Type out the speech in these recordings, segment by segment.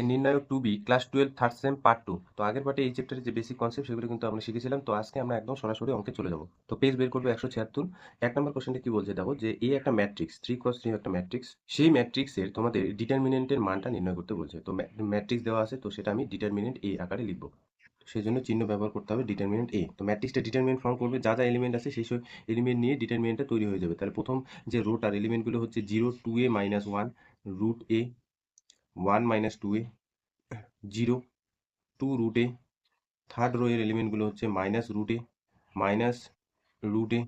নির্ণায়ক 2B class 12 third same part 2। তো আগের পার্টে এই চ্যাপ্টারের যে বেসিক কনসেপ্ট সেগুলো কিন্তু আমরা শিখেছিলাম। তো আজকে আমরা একদম সরাসরি অঙ্কে চলে যাব। তো পেজ বের করবে 176। এক নম্বর কোশ্চেনটা কি বলছে দেখো, যে এই একটা ম্যাট্রিক্স 3x3 একটা ম্যাট্রিক্স, সেই ম্যাট্রিক্সের তোমাদের ডিটারমিনেন্টের মানটা নির্ণয় করতে বলছে। তো ম্যাট্রিক্স দেওয়া আছে, তো সেটা আমি ডিটারমিনেন্ট এ আকারে লিখবো। সেই জন্য চিহ্ন ব্যবহার করতে হবে ডিটারমিনেন্ট এ। তো ম্যাট্রিক্সটা ডিটারমিনেন্ট ফর্ম করবে, যা যা এলিমেন্ট আছে সেই সব এলিমেন্ট নিয়ে ডিটারমিনেন্টটা তৈরি হয়ে যাবে। তাহলে প্রথম যে রোটার এলিমেন্টগুলো হচ্ছে 0 2a -1 রুট এ 1 -2a 0 2 রুট এ। থার্ড রো এর এলিমেন্টগুলো হচ্ছে মাইনাস রুট এ মাইনাস রুট এ,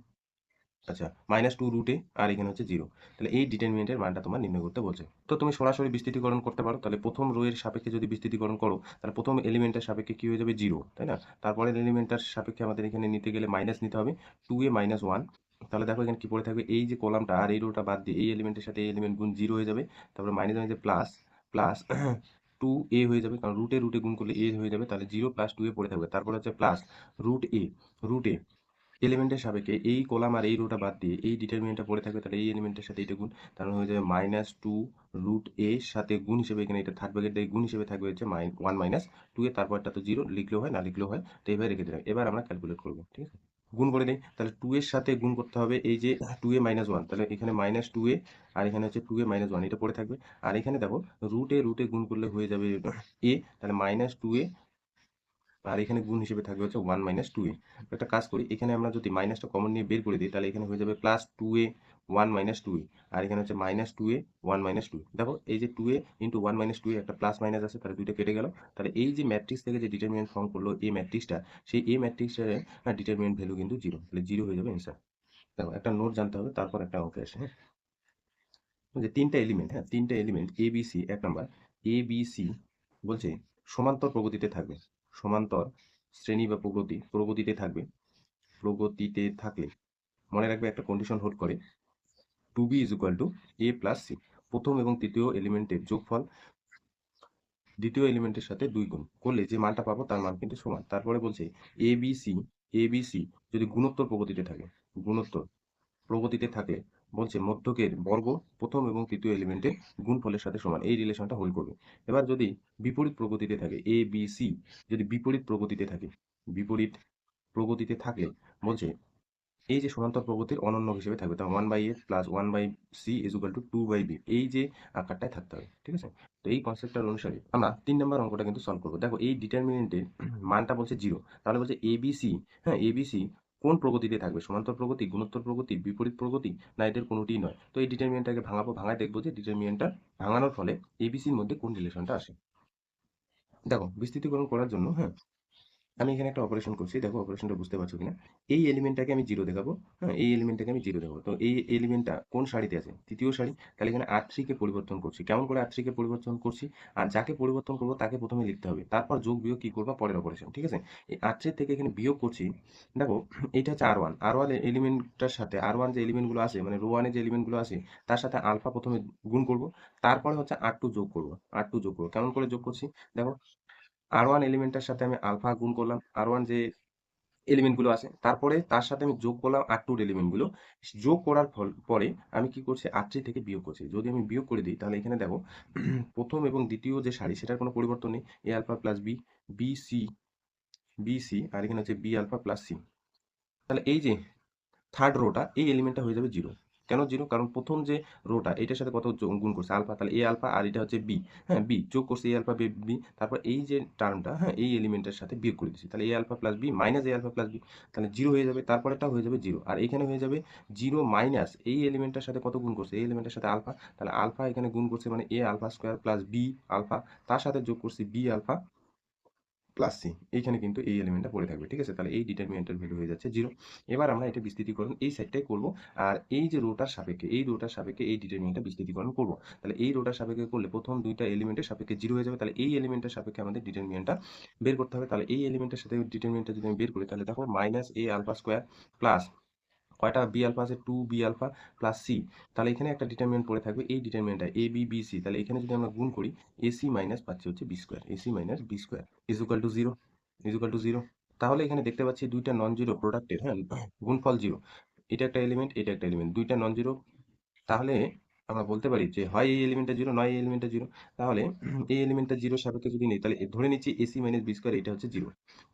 আচ্ছা -2 রুট এ, আর এখানে হচ্ছে 0। তাহলে এই ডিটারমিনেন্টের মানটা তোমার নির্ণয় করতে বলছে। তো তুমি সরাসরি বিস্তৃতিকরণ করতে পারো। তাহলে প্রথম রো এর সাপেক্ষে যদি বিস্তৃতিকরণ করো, তাহলে প্রথম এলিমেন্টের সাপেক্ষে কি হয়ে যাবে 0, তাই না? তারপরের এলিমেন্টটার সাপেক্ষে আমাদের এখানে নিতে গেলে মাইনাস নিতে হবে 2a -1। তাহলে দেখো এখানে কি পড়ে থাকবে, এই যে কলামটা আর এই রোটা বাদ দিয়ে এই এলিমেন্টের সাথে এই এলিমেন্ট গুণ 0 হয়ে যাবে। তারপরে মাইনাস মাইনাসে প্লাস প্লাস 2a হয়ে যাবে, কারণ রুটে রুটে গুণ করলে a হয়ে যাবে। তাহলে 0 + 2a পড়ে থাকবে। তারপরে হচ্ছে প্লাস রুট এ এলিমেন্টের সাপেক্ষে এই কলাম আর এই রোটা বাদ দিয়ে এই ডিটারমিনেন্টটা পড়ে থাকবে। তাহলে এই এলিমেন্টের সাথে এটা গুণ, তাহলে হয়ে যাবে -2 রুট এ সাথে গুণ হিসেবে এখানে এটা থার্ড ব্র্যাকেট দিয়ে গুণ হিসেবে থাকবে হচ্ছে 1 -2 এ, তারপরটা তো 0 লিখলেও হয় না লিখলেও হয়। তো এভাবে রেখে দিলাম। এবার আমরা ক্যালকুলেট করবো, ঠিক আছে? গুণ করে নেই। তাহলে 2 এর সাথে গুণ করতে হবে এই যে 2a -1, তাহলে এখানে -2a আর এখানে হচ্ছে 2a -1 এটা পড়ে থাকবে। আর এখানে দেখো রুটে গুণ করলে হয়ে যাবে a, তাহলে -2a আর এখানে গুণ হিসেবে থাকবে হচ্ছে 1 -2a। একটা কাজ করি, এখানে আমরা যদি মাইনাসটা কমন নিয়ে বের করে দিই, তাহলে এখানে হয়ে যাবে +2a 1 -2a, আর এখানে হচ্ছে -2a 1 -2। দেখো এই যে 2a ইন্টু 1 -2a একটা প্লাস মাইনাস আছে, তাহলে দুইটা কেটে গেল। তাহলে এই যে ম্যাট্রিক্স থেকে যে ডিটারমিনেন্ট ফর্ম করলো এই ম্যাট্রিক্সটা, সেই এই ম্যাট্রিক্সের ডিটারমিনেন্ট ভ্যালু কিন্তু 0, তাহলে 0 হয়ে যাবে অ্যান্সার। দেখো একটা নোট জানতে হবে, তারপর একটা অঙ্কে আসে, হ্যাঁ? যে তিনটা এলিমেন্ট, হ্যাঁ তিনটা এলিমেন্ট এ বি সি, এক নাম্বার এ বি সি বলছে সমান্তর প্রগতিতে থাকবে। সমান্তর শ্রেণী বা প্রগতিতে থাকবে। প্রগতিতে থাকলে মনে রাখবে একটা কন্ডিশন হোল্ড করে, 2b = a + c। প্রথম এবং তৃতীয় এলিমেন্টের যোগফল দ্বিতীয় এলিমেন্টের সাথে 2 গুণ করলে যে মানটা পাবো তার মান কিন্তু সমান। তারপরে বলছে এ বি সি যদি গুণোত্তর প্রগতিতে থাকে, গুণোত্তর প্রগতিতে থাকলে বলছে মধ্যকের বর্গ প্রথম এবং তৃতীয় এলিমেন্টের গুণফলের সাথে সমান, এই রিলেশনটা হোল্ড করবে। এবার যদি বিপরীত প্রগতিতে থাকে, এ বি সি যদি বিপরীত প্রগতিতে থাকে, বিপরীত প্রগতিতে থাকলে বলছে এই যে সমান্তর প্রগতির অনন্য হিসেবে থাকবে, তা 1/a + 1/c = 2/b, এই যে আকারটায় থাকতে হবে, ঠিক আছে? তো এই কনসেপ্টটার অনুসারে আমরা 3 নম্বর অঙ্কটা কিন্তু সলভ করবো। দেখো এই ডিটারমিনেন্টের মানটা বলছে 0, তাহলে বলছে এবিসি, হ্যাঁ এবিসি কোন প্রগতিতে থাকবে, সমান্তর প্রগতি, গুণোত্তর প্রগতি, বিপরীত প্রগতি, না এদের কোনোটিই নয়। তো এই ডিটারমিনেন্টটাকে ভাঙাবো, ভাঙায় দেখবো যে ডিটারমিনেন্টটা ভাঙানোর ফলে এবিসির মধ্যে কোন রিলেশনটা আসে। দেখো বিস্তৃতিকরণ করার জন্য, হ্যাঁ আমি এখানে একটা অপারেশন করছি, দেখো অপারেশনটা বুঝতে পারছো কিনা। এই এলিমেন্টটাকে আমি 0 দেখাবো, হ্যাঁ এই এলিমেন্টটাকে আমি 0 দেখাবো। তো এই এলিমেন্টটা কোন সারিতে আছে, তৃতীয় সারি। তাহলে এখানে R3 কে পরিবর্তন করছি। কেমন করে R3 কে পরিবর্তন করছি, আর যাকে পরিবর্তন করবো তাকে প্রথমে লিখতে হবে, তারপর যোগ বিয়োগ কি করবো পরের অপারেশন, ঠিক আছে? এই R3 থেকে এখানে বিয়োগ করছি। দেখো এটা হচ্ছে আর ওয়ান এলিমেন্টটার সাথে আর ওয়ান যে এলিমেন্টগুলো আছে, মানে রো ওয়ানে যে এলিমেন্টগুলো আছে তার সাথে আলফা প্রথমে গুণ করব, তারপরে হচ্ছে R2 যোগ করবো। R2 যোগ করবো, কেমন করে যোগ করছি দেখো, আর ওয়ান এলিমেন্টের সাথে আমি আলফা গুণ করলাম, আর ওয়ান যে এলিমেন্ট গুলো আছে, তারপরে তার সাথে আমি যোগ করলাম আর2 এলিমেন্ট গুলো। যোগ করার পরে আমি কি করছি, আর3 থেকে বিয়োগ করছি। যদি আমি বিয়োগ করে দিই, তাহলে এখানে দেখো প্রথম এবং দ্বিতীয় যে সারি সেটার কোনো পরিবর্তন নেই, A alpha plus B, B C, B C, আর এখানে হচ্ছে বি আলফা প্লাস সি। তাহলে এই যে থার্ড রোটা এই এলিমেন্টটা হয়ে যাবে 0। কেন 0, কারণ প্রথম যে রোটা এটার সাথে কত গুণ করছে আলফা, তাহলে এ আলফা, আর এটা হচ্ছে বি, হ্যাঁ বি যোগ করছে এ আলফা বি, তারপর এই যে টার্মটা, হ্যাঁ এই এলিমেন্টের সাথে বিয়োগ করে দিচ্ছি, তাহলে এ আলফা প্লাস বি মাইনাস এ আলফা প্লাস বি, তাহলে 0 হয়ে যাবে। তারপরেটা হয়ে যাবে 0, আর এখানে হয়ে যাবে 0 মাইনাস এই এলিমেন্টের সাথে কত গুণ করছে, এই এলিমেন্টের সাথে আলফা, তাহলে আলফা এখানে গুণ করছে মানে A alpha square plus B alpha, তার সাথে যোগ করছি বি আলফা প্লাস সি, এইখানে কিন্তু এই এলিমেন্টটা পড়ে থাকবে, ঠিক আছে? তাহলে এই ডিটারমিনেন্টের ভ্যালু হয়ে যাচ্ছে 0। এবার আমরা এটা বিস্তৃতিকরণ এই সাইডটাই করব, আর এই যে রোটার সাপেক্ষে, এই রোটার সাপেক্ষে এই ডিটারমিনেন্টটা বিস্তৃতিকরণ করব। তাহলে এই রোটার সাপেক্ষে করলে প্রথম দুইটা এলিমেন্টের সাপেক্ষে 0 হয়ে যাবে, তাহলে এই এলিমেন্টের সাপেক্ষে আমাদের ডিটারমিনেন্টটা বের করতে হবে। তাহলে এই এলিমেন্টের সাথে ডিটারমিনেন্টটা যদি আমি বের করি, তাহলে দেখো মাইনাস এ আলফা স্কোয়ার প্লাস কয়টা বি আলফা আছে, 2b আলফা প্লাস সি। তাহলে এখানে একটা ডিটারমিনেন্ট পড়ে থাকবে, এই ডিটারমিনেন্টটা এ বি বি সি, তাহলে এখানে যদি আমরা গুণ করি এসি মাইনাস পাচ্ছি হচ্ছে B square, a c minus b square is equal to 0। তাহলে এখানে দেখতে পাচ্ছি দুইটা নন জিরো প্রোডাক্টের, হ্যাঁ গুণফল 0। এটা একটা এলিমেন্ট, এটা একটা এলিমেন্ট, দুইটা নন জিরো। তাহলে আমরা বলতে পারি যে হয় এই এলিমেন্টটা জিরো নয় এই এলিমেন্টটা জিরো। তাহলে এই এলিমেন্টটা জিরোর সাপেক্ষে যদি নেই তাহলে ধরে নিচ্ছি এসি মাইনাস বি স্কোয়ার এটা হচ্ছে জিরো।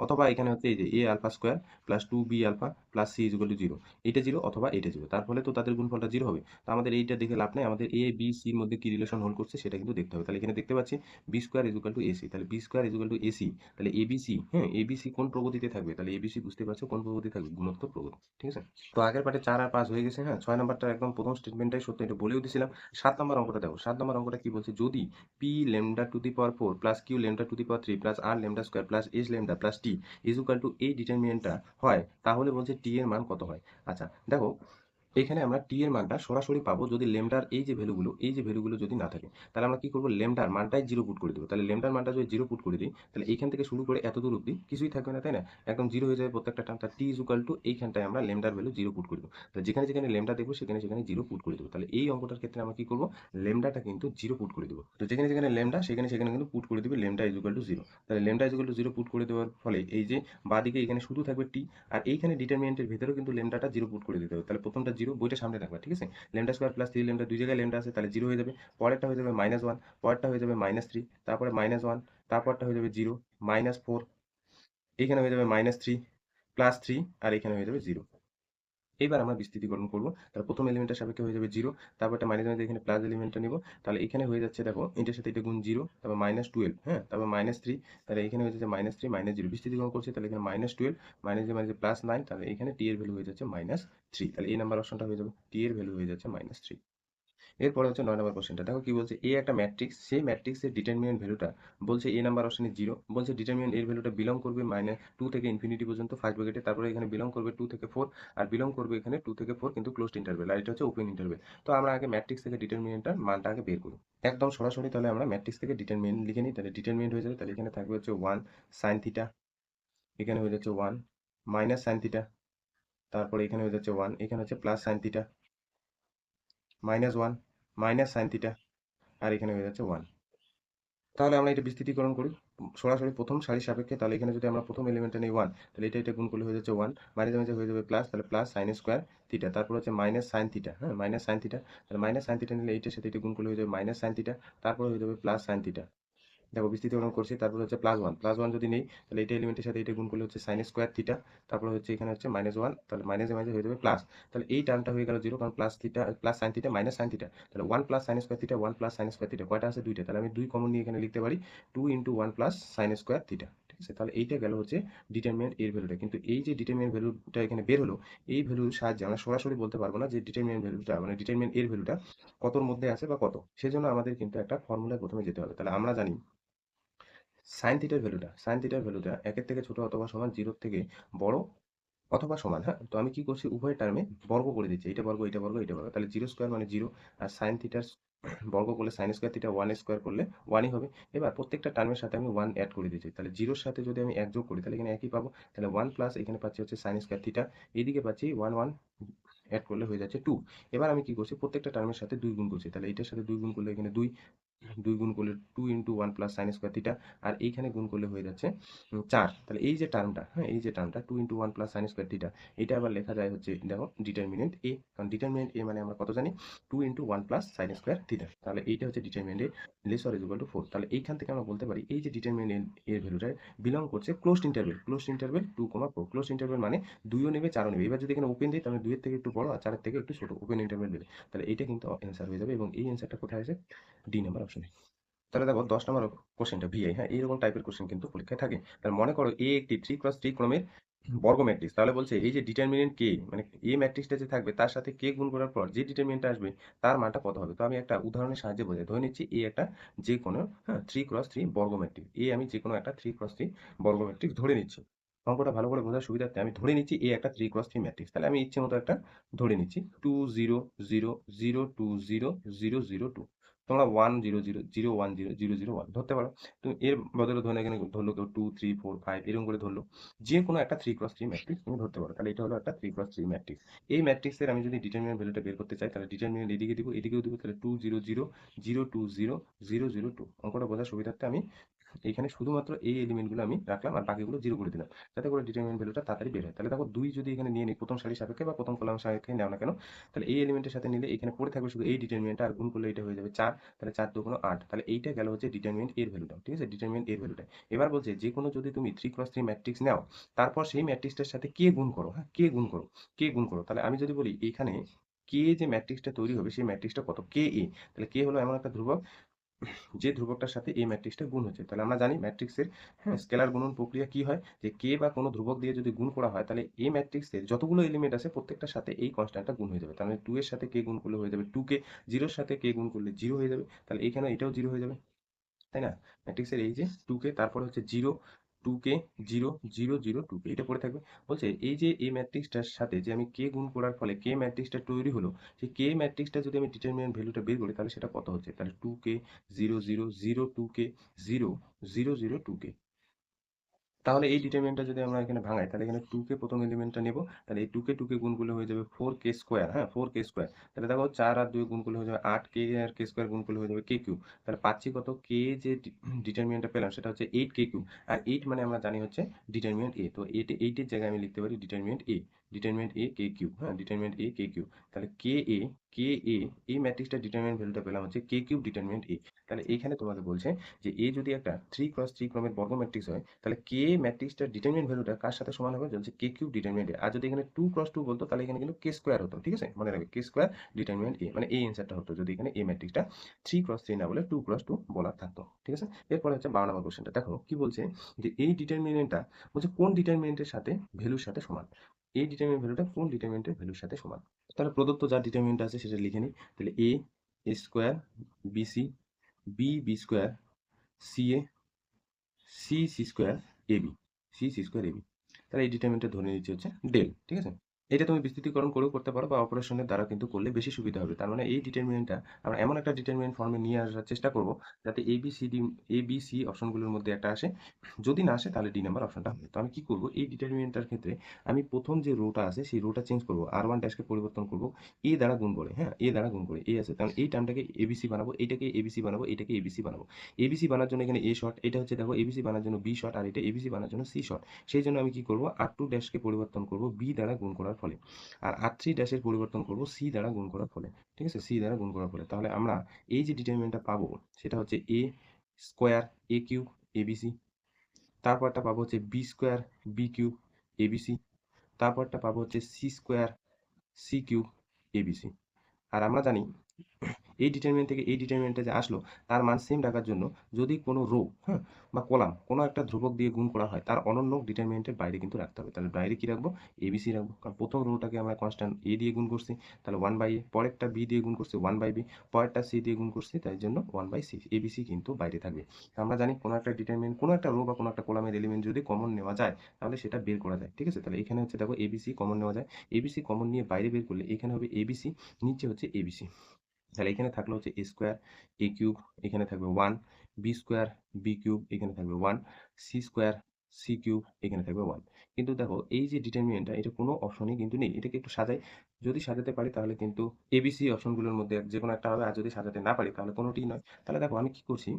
অথবা এখানে হচ্ছে এই যে A alpha square plus two B alpha plus C equal to zero, এটা জিরো অথবা এটা জিরো, তার ফলে তো তাদের গুণফলটা জিরো হবে। তো আমাদের এইটা দেখে লাভ নেই, আমাদের এ বি সির মধ্যে কি রিলেশন হোল্ড করছে সেটা কিন্তু দেখতে হবে। তাহলে এখানে দেখতে পাচ্ছি B square equal to AC, তাহলে B square equal to AC, তাহলে এবিসি, হ্যাঁ এবিসি কোন প্রগতিতে থাকবে, তাহলে এবিসি বুঝতে পারছো কোন প্রগতি থাকবে, গুণোত্তর প্রগতি। ঠিক আছে, তো আগের পার্টে 4 আর 5 হয়ে গেছে। হ্যাঁ 6 নাম্বারটা একদম প্রথম স্টেটমেন্টটাই সত্য, এটা বলেও দিছিলাম। 7 নাম্বার অঙ্কটা দেখো, 7 নাম্বার অঙ্কটা কি বলছে, যদি p lambda to the power 4 plus q lambda to the power 3 plus r lambda square plus s lambda plus t is equal to এই ডিটারমিনেন্টটা হয়, তাহলে বলছে টি এর মান কত হয়। আচ্ছা দেখো, এখানে আমরা টি এর মানটা সরাসরি পাবো যদি লেমডার এই যে ভ্যালুগুলো যদি না থাকে, তাহলে আমরা কি করবো, লেমডার মানটাই জিরো পুট করে দেবো। তাহলে লেমডার মানটা যদি জিরো পুট করে দিই, তাহলে এইখান থেকে শুরু করে এত দূর অব্দি কিছুই থাকবে না, তাই না, একদম জিরো হয়ে যাবে প্রত্যেকটা টার্ম। তার টি ইজ ইকুয়াল টু এইখানটায় আমরা লেমডার ভ্যালু জিরো পুট করে দেবো। তাহলে যেখানে যেখানে লেমডা দেখবো সেখানে সেখানে জিরো পুট করে দেবো। তাহলে এই অঙ্কটার ক্ষেত্রে আমরা কি করবো, লেমডাটা কিন্তু জিরো পুট করে দেবো। তো যেখানে যেখানে লেমডা সেখানে সেখানে কিন্তু পুট করে দিবে lambda is equal to zero. তাহলে lambda is equal to zero put করে দেওয়ার ফলে এই যে বাদিকে এখানে শুধু থাকবে টি, আর এইখানে ডিটারমিনেন্টের ভেতরেও কিন্তু লেমডাটা জিরো পুট করে দিতে হবে। তাহলে প্রথমটা জিরো, বইটা সামনে রাখবা, ঠিক আছে। Lambda square plus three lambda, দুই জায়গায় লেমডা আছে তাহলে জিরো হয়ে যাবে। পরেরটা হয়ে যাবে মাইনাস ওয়ান, পরেরটা হয়ে যাবে মাইনাস থ্রি, তারপরে মাইনাস ওয়ান, তারপরটা হয়ে যাবে জিরো, মাইনাস ফোর, এখানে হয়ে যাবে মাইনাস থ্রি, প্লাস থ্রি, আর এখানে হয়ে যাবে জিরো। এবার আমরা বিস্তৃতিকরণ করবো, তাহলে প্রথম এলিমেন্টের সাপেক্ষে হয়ে যাবে জিরো, তারপর একটা মাইনাস মাইনাস এখানে প্লাস এলিমেন্টটা নিব, তাহলে এখানে হয়ে যাচ্ছে দেখো এটার সাথে এটা গুণ জিরো, তারপর মাইনাস টুয়েলভ, হ্যাঁ তারপর মাইনাস থ্রি, তাহলে এখানে হয়ে যাচ্ছে মাইনাস থ্রি মাইনাস জিরো, বিস্তৃতিকরণ করছি তাহলে এখানে minus twelve minus zero minus plus nine, তাহলে এখানে টি এর ভ্যালু হয়ে যাচ্ছে মাইনাস থ্রি, তাহলে এই নাম্বার অপশনটা হয়ে যাবে, টি এর ভ্যালু হয়ে যাচ্ছে মাইনাস থ্রি। এরপরে হচ্ছে 9 নম্বর কোশ্চেনটা, দেখো কি বলছে, এ একটা ম্যাট্রিক্স, সেই ম্যাট্রিক্সের ডিটারমিনেন্ট ভ্যালুটা বলছে এ নাম্বার অপশনে জিরো, বলছে ডিটারমিনেন্ট এর ভ্যালুটা বিলং করবে মাইনাস টু থেকে ইনফিনিটি পর্যন্ত ফার্স্ট ব্র্যাকেটে, তারপরে এখানে বিলং করবে টু থেকে ফোর, আর বিলং করবে এখানে টু থেকে ফোর কিন্তু ক্লোজড ইন্টারভেল, আর এটা হচ্ছে ওপেন ইন্টারভেল। তো আমরা আগে ম্যাট্রিক্স থেকে ডিটারমিনেন্টটার মানটা আগে বের করি একদম সরাসরি। তাহলে আমরা ম্যাট্রিক্স থেকে ডিটারমিনেন্ট লিখে নিই, তাহলে ডিটারমিনেন্ট হয়ে যাবে, তাহলে এখানে থাকবে হচ্ছে ওয়ান সাইন থিটা, এখানে হয়ে যাচ্ছে ওয়ান মাইনাস সাইন থিটা, তারপরে এখানে হয়ে যাচ্ছে ওয়ান, এখানে হচ্ছে plus sine theta, minus one minus sine theta, আর এখানে হয়ে যাচ্ছে ওয়ান। তাহলে আমরা এটা বিস্তৃতিকরণ করি সরাসরি প্রথম সারির সাপেক্ষে, তাহলে এখানে যদি আমরা প্রথম এলিমেন্টটা নিই ওয়ান, তাহলে এটা গুণ করলে হয়ে যাচ্ছে ওয়ান, মাইনাস মাইনাস হয়ে যাবে প্লাস, তাহলে প্লাস সাইন স্কোয়ার থিটা, তারপর হচ্ছে মাইনাস সাইন থিটা, হ্যাঁ মাইনাস সাইন থিটা, তাহলে মাইনাস সাইন থিটা নিলে এইটার সাথে এটা গুণ করলে হয়ে যাবে মাইনাস সাইন থিটা, তারপর হয়ে যাবে প্লাস সাইন থিটা। দেখো বিস্তৃতিকরণ করছি, তারপর হচ্ছে প্লাস ওয়ান যদি নেই, তাহলে এটা এলিমেন্টের সাথে এটা গুণ করলে হচ্ছে সাইন স্কোয়ার থিটা, তারপর হচ্ছে এখানে হচ্ছে মাইনাস ওয়ান, তাহলে মাইনাস মাইনাস হয়ে যাবে প্লাস, তাহলে এই টার্মটা হয়ে গেল জিরো, কারণ plus theta plus sine theta minus sine theta, তাহলে one plus sine square theta, one plus sine square theta কয়টা আছে, দুইটা, তাহলে আমি দুই কমন নিয়ে এখানে লিখতে পারি two into one plus sine square theta. ঠিক আছে, তাহলে এইটা গেল হচ্ছে ডিটারমিনেন্ট এর ভ্যালুটা, কিন্তু এই যে ডিটারমিনেন্ট ভ্যালুটা এখানে বের হলো, এই ভ্যালুর সাহায্যে আমরা সরাসরি বলতে পারবো না যে ডিটারমিনেন্ট ভ্যালুটা মানে ডিটারমিনেন্ট এর ভ্যালুটা কতর মধ্যে আছে বা কত, সেজন্য আমাদের কিন্তু একটা ফর্মুলায় প্রথমে যেতে হবে। তাহলে আমরা জানি সাইন থিটার ভ্যালুটা একের থেকে ছোট অথবা সমান জিরোর থেকে বড় অথবা সমান। হ্যাঁ তো আমি কি করছি, উভয় টার্মে বর্গ করে দিচ্ছি, এটা বর্গ এটা বর্গ এটা বর্গ, তাহলে জিরো স্কোয়ার মানে জিরো, আর সাইন থিটার বর্গ করলে sign square theta one square করলে ওয়ানই হবে। এবার প্রত্যেকটা টার্মের সাথে আমি ওয়ান অ্যাড করে দিচ্ছি, তাহলে জিরোর সাথে যদি আমি এক যোগ করি তাহলে এখানে একই পাবো, তাহলে ওয়ান প্লাস এখানে পাচ্ছি হচ্ছে সাইন স্কোয়ার থিটা, এইদিকে পাচ্ছি ওয়ান ওয়ান অ্যাড করলে হয়ে যাচ্ছে টু। এবার আমি কি করছি, প্রত্যেকটা টার্মের সাথে দুই গুণ করছি, তাহলে এটার সাথে দুই গুণ করলে এখানে দুই, দুই গুণ করলে two into one plus sine square theta, আর এইখানে গুণ করলে হয়ে যাচ্ছে চার। তাহলে এই যে টার্মটা, হ্যাঁ এই যে টার্মটা two into one plus sine square theta, এটা আবার লেখা যায় হচ্ছে দেখো ডিটারমিনেন্ট এ, কারণ ডিটারমিনেন্ট এ মানে আমরা কত জানি, two into one plus sine square theta, তাহলে এইটা হচ্ছে ডিটারমিনেন্ট এ less or equal to four. তাহলে এইখান থেকে আমরা বলতে পারি এই যে ডিটারমিনেন্ট এর ভ্যালুটা বিলং করছে closed interval two comma four, closed interval মানে দুইও নেবে চারও নেবে। এবার যদি এখানে ওপেন দিই তাহলে দুইয়ের থেকে একটু বড় আর চারের থেকে একটু ছোট ওপেন ইন্টারভেল দেবে, তাহলে এইটা কিন্তু অ্যান্সার হয়ে যাবে, এবং এই অ্যান্সারটা কোথায় আছে, ডি নাম্বার অপশনে। তাহলে দেখো 10 নম্বর কোশ্চেনটা ভিআই, হ্যাঁ এইরকম টাইপের কোশ্চেন কিন্তু পরীক্ষায় থাকে। তাহলে মনে করো এ একটি 3x3 ক্রমের বর্গ ম্যাট্রিক্স, তাহলে বলছে এই যে ডিটারমিনেন্ট কে মানে এ ম্যাট্রিক্সটা যে থাকবে তার সাথে কে গুণ করার পর যে ডিটারমিনেন্টটা আসবে তার মানটা কত হবে। তো আমি একটা উদাহরণের সাহায্যে বোঝাই, ধরে নিচ্ছি এ একটা যে কোনো, হ্যাঁ 3x3 বর্গ ম্যাট্রিক্স, এ আমি যে কোনো একটা 3x3 বর্গ ম্যাট্রিক্স ধরে নিচ্ছি। অঙ্কটা ভালো করে বোঝার সুবিধার্থে আমি ধরে নিচ্ছি এ একটা 3x3 ম্যাট্রিক্স, তাহলে আমি ইচ্ছে মতো একটা ধরে নিচ্ছি 2 0 0 0 2 0 0 0 2, তোমরা 1 0 0 0 1 0 0 0 1 ধরতে পারো। তুমি এর বদলে ধরে এখানে ধরলো কেউ 2 3 4 5 এরকম করে ধরলো, যে কোনো একটা 3x3 ম্যাট্রিক্স তুমি ধরতে পারো। তাহলে এটা হলো একটা 3x3 ম্যাট্রিক্স। এই ম্যাট্রিক্সের আমি যদি ডিটারমিনেন্ট ভ্যালুটা বের করতে চাই, তাহলে ডিটারমিনেন্ট এদিকে দিব এদিকেও দিব, তাহলে 2 0 0 0 2 0 0 0 2। অঙ্কটা বোঝার সুবিধার্থে আমি এইখানে শুধুমাত্র এই এলিমেন্টগুলো আমি রাখলাম আর বাকিগুলো 0 করে দিলাম। যাতে করে ডিটারমিনেন্ট ভ্যালুটা তাড়াতাড়ি বের হয়। তাহলে দেখো 2 যদি এখানে নিয়ে নিই প্রথম সারির সাপেক্ষে বা প্রথম কলাম সাপেক্ষে নাও না কেন, তাহলে এই এলিমেন্টের সাথে নিলে এখানে পড়ে থাকবে শুধু এই ডিটারমিনেন্টটা, আর গুণ করলে এটা হয়ে যাবে 4। তাহলে 4 দু গুণ 8। তাহলে এইটা গেল হচ্ছে ডিটারমিনেন্ট এর ভ্যালুটা। ঠিক আছে? ডিটারমিনেন্ট এর ভ্যালুটা। এবার বলছে যেকোনো যদি তুমি 3x3 ম্যাট্রিক্স নাও, তারপর সেই ম্যাট্রিক্সটার সাথে কে গুণ করো, হ্যাঁ? কে গুণ করো, কে গুণ করো। তাহলে আমি যদি বলি এখানে কে যে ম্যাট্রিক্সটা তৈরি হবে সেই ম্যাট্রিক্সটা কত? কে এ। তাহলে কে হলো এমন একটা ধ্রুবক যে ধ্রুবকটার সাথে এই ম্যাট্রিক্সটা গুণ হচ্ছে। তাহলে আমরা জানি ম্যাট্রিক্সের, হ্যাঁ, স্কেলার গুণন প্রক্রিয়া কি হয়, যে কে বা কোনো ধ্রুবক দিয়ে যদি গুণ করা হয় তাহলে এই ম্যাট্রিক্সের যতগুলো এলিমেন্ট আছে প্রত্যেকটার সাথে এই কনস্ট্যান্টটা গুণ হয়ে যাবে। তাহলে 2 এর সাথে কে গুণ করলে হয়ে যাবে 2 কে, 0 এর সাথে কে গুণ করলে 0 হয়ে যাবে। তাহলে এখানে এটাও 0 হয়ে যাবে, তাই না? ম্যাট্রিক্সের এই যে 2 কে, তারপরে হচ্ছে 0, 2 কে, 0, 0, 0, 2 কে, এটা পড়ে থাকবে। বলছে এই যে এই ম্যাট্রিক্সটার সাথে যে আমি কে গুণ করার ফলে কে ম্যাট্রিক্সটা তৈরি হলো, সেই কে ম্যাট্রিক্সটা যদি আমি ডিটারমিনেন্ট ভ্যালুটা বের করি তাহলে সেটা কত হচ্ছে? তাহলে 2 কে, 0, 0, 0, 2 কে, 0, 0, 0, 2 কে। তাহলে এই ডিটারমিনেন্টটা যদি আমরা এখানে ভাঙাই তাহলে এখানে 2 কে প্রথম এলিমেন্টটা নেব। তাহলে এই 2 কে গুণ করলে হয়ে যাবে 4k স্কয়ার, হ্যাঁ? 4k square. তাহলে দেখো 4 আর 2 গুণ করলে হয়ে যাবে 8, k আর k স্কয়ার গুণ করলে হয়ে যাবে k কিউব। তাহলে পাচ্ছি কত? k যে ডিটারমিনেন্টটা পেলাম সেটা হচ্ছে 8k কিউব। আর 8 মানে আমরা জানি হচ্ছে ডিটারমিনেন্ট a। তো 8 এর জায়গায় আমি লিখতে পারি determinant a। Determinant a k cube, হ্যাঁ? Determinant a k cube. তাহলে ka এই ম্যাট্রিক্সটার ডিটারমিনেন্ট ভ্যালুটা পেলাম হচ্ছে k কিউব ডিটারমিনেন্ট a। তাহলে এইখানে তোমাকে বলছে যে এ যদি একটা 3x3 ক্রমের বর্গ ম্যাট্রিক্স হয় তাহলে কে ম্যাট্রিক্সটার ডিটারমিনেন্ট ভ্যালুটা কার সাথে সমান হবে? বলছে কে কিউব ডিটারমিনেন্ট এ। আর যদি এখানে 2x2 বলতো তাহলে এখানে কিন্তু কে স্কয়ার হতো। ঠিক আছে? মনে রাখবে কে স্কয়ার ডিটারমিনেন্ট এ, মানে এই অ্যান্সারটা হতো যদি এখানে এ ম্যাট্রিক্সটা 3x3 না বলে 2x2 বলা থাকতো। ঠিক আছে? এরপরে হচ্ছে 12 নম্বর কোশ্চেনটা দেখো কি বলছে, যে এই ডিটারমিনেন্টটা বলছে কোন ডিটারমিনেন্টের সাথে ভ্যালুর সাথে সমান। এই ডিটারমিনেন্ট ভ্যালুটা কোন ডিটারমিনেন্টের ভ্যালুর সাথে সমান। তাহলে প্রদত্ত যা ডিটারমিনেন্ট আছে সেটা লিখে নিই। তাহলে A square BC, B square CA, C square AB, C square AB. তাহলে এই ডিটারমিনেন্টটা ধরে নিচ্ছি হচ্ছে ডেল। ঠিক আছে? এটা তুমি বিস্তৃতীকরণ করেও করতে পারো বা অপারেশনের দ্বারা কিন্তু করলে বেশি সুবিধা হবে। তার মানে এই ডিটারমিনেন্টটা আমরা এমন একটা ডিটারমিনেন্ট ফর্মে নিয়ে আসার চেষ্টা করব যাতে এ বি সি অপশনগুলোর মধ্যে একটা আসে। যদি না আসে তাহলে ডি নাম্বার অপশনটা হবে। তো আমি কি করব, এই ডিটারমিনেন্টটার ক্ষেত্রে আমি প্রথম যে রোটা আছে সেই রোটা চেঞ্জ করব, আর1 ড্যাশকে পরিবর্তন করব এ দ্বারা গুণ করে, হ্যাঁ? এ দ্বারা গুণ করে, এ আছে কারণ এই টার্মটাকে এবিসি বানাবো, এইটাকে এবিসি বানাবো, এইটাকে এবিসি বানাবো। এবিসি বানার জন্য এখানে এ শর্ট, এটা হচ্ছে দেখো এবিসি বানার জন্য বি শর্ট, আর এটা এবিসি বানার জন্য সি শর্ট। সেই জন্য আমি কি করব, আর2 ড্যাশকে পরিবর্তন করব বি দ্বারা গুণ করার ফলে, আর আর3 ড্যাশের পরিবর্তন করব সি দ্বারা গুণ করার ফলে। ঠিক আছে? সি দ্বারা গুণ করার ফলে তাহলে আমরা এই যে ডিটারমিনেন্টটা পাবো সেটা হচ্ছে A square A cube ABC, তারপরটা পাবো হচ্ছে B square B cube ABC, তারপরটা পাবো হচ্ছে C square C cube ABC. আর আমরা জানি এই ডিটারমিনেন্ট থেকে এই ডিটারমিনেন্টে যে আসলো তার মান সেম রাখার জন্য যদি কোনো রো, হ্যাঁ, বা কলাম কোনো একটা ধ্রুবক দিয়ে গুণ করা হয় তার অনন্য ডিটারমিনেন্টের বাইরে কিন্তু রাখতে হবে। তাহলে বাইরে কি রাখবো? এবিসি রাখবো, কারণ প্রথম রোটাকে আমরা কনস্ট্যান্ট এ দিয়ে গুণ করছি, তাহলে 1/a, পরেরটা বি দিয়ে গুণ করছি 1/b, পরেরটা সি দিয়ে গুণ করছি তাই জন্য 1/c, এবিসি কিন্তু বাইরে থাকবে। আমরা জানি কোনো একটা ডিটারমিনেন্ট, কোনো একটা রো বা কোনো একটা কলামের এলিমেন্ট যদি কমন নেওয়া যায় তাহলে সেটা বের করা যায়। ঠিক আছে? তাহলে এখানে হচ্ছে দেখো এবিসি কমন নেওয়া যায়, এবিসি কমন নিয়ে বাইরে বের করলে এখানে হবে এবিসি, নিচে হচ্ছে এবিসি। তাহলে এখানে থাকলো হচ্ছে এ স্কোয়ার এ কিউব, এখানে থাকবে 1, বি স্কোয়ার বি কিউব, এখানে থাকবে 1, সি স্কোয়ার সি কিউব, এখানে থাকবে 1। কিন্তু দেখো এই যে ডিটারমিনেন্টটা এটা কোনো অপশনই কিন্তু নেই, এটাকে একটু সাজাই। যদি সাজাতে পারি তাহলে কিন্তু এবিসি অপশনগুলোর মধ্যে যে কোনো একটা হবে, আর যদি সাজাতে না পারি তাহলে কোনোটিই নয়। তাহলে দেখো আমি কি করছি,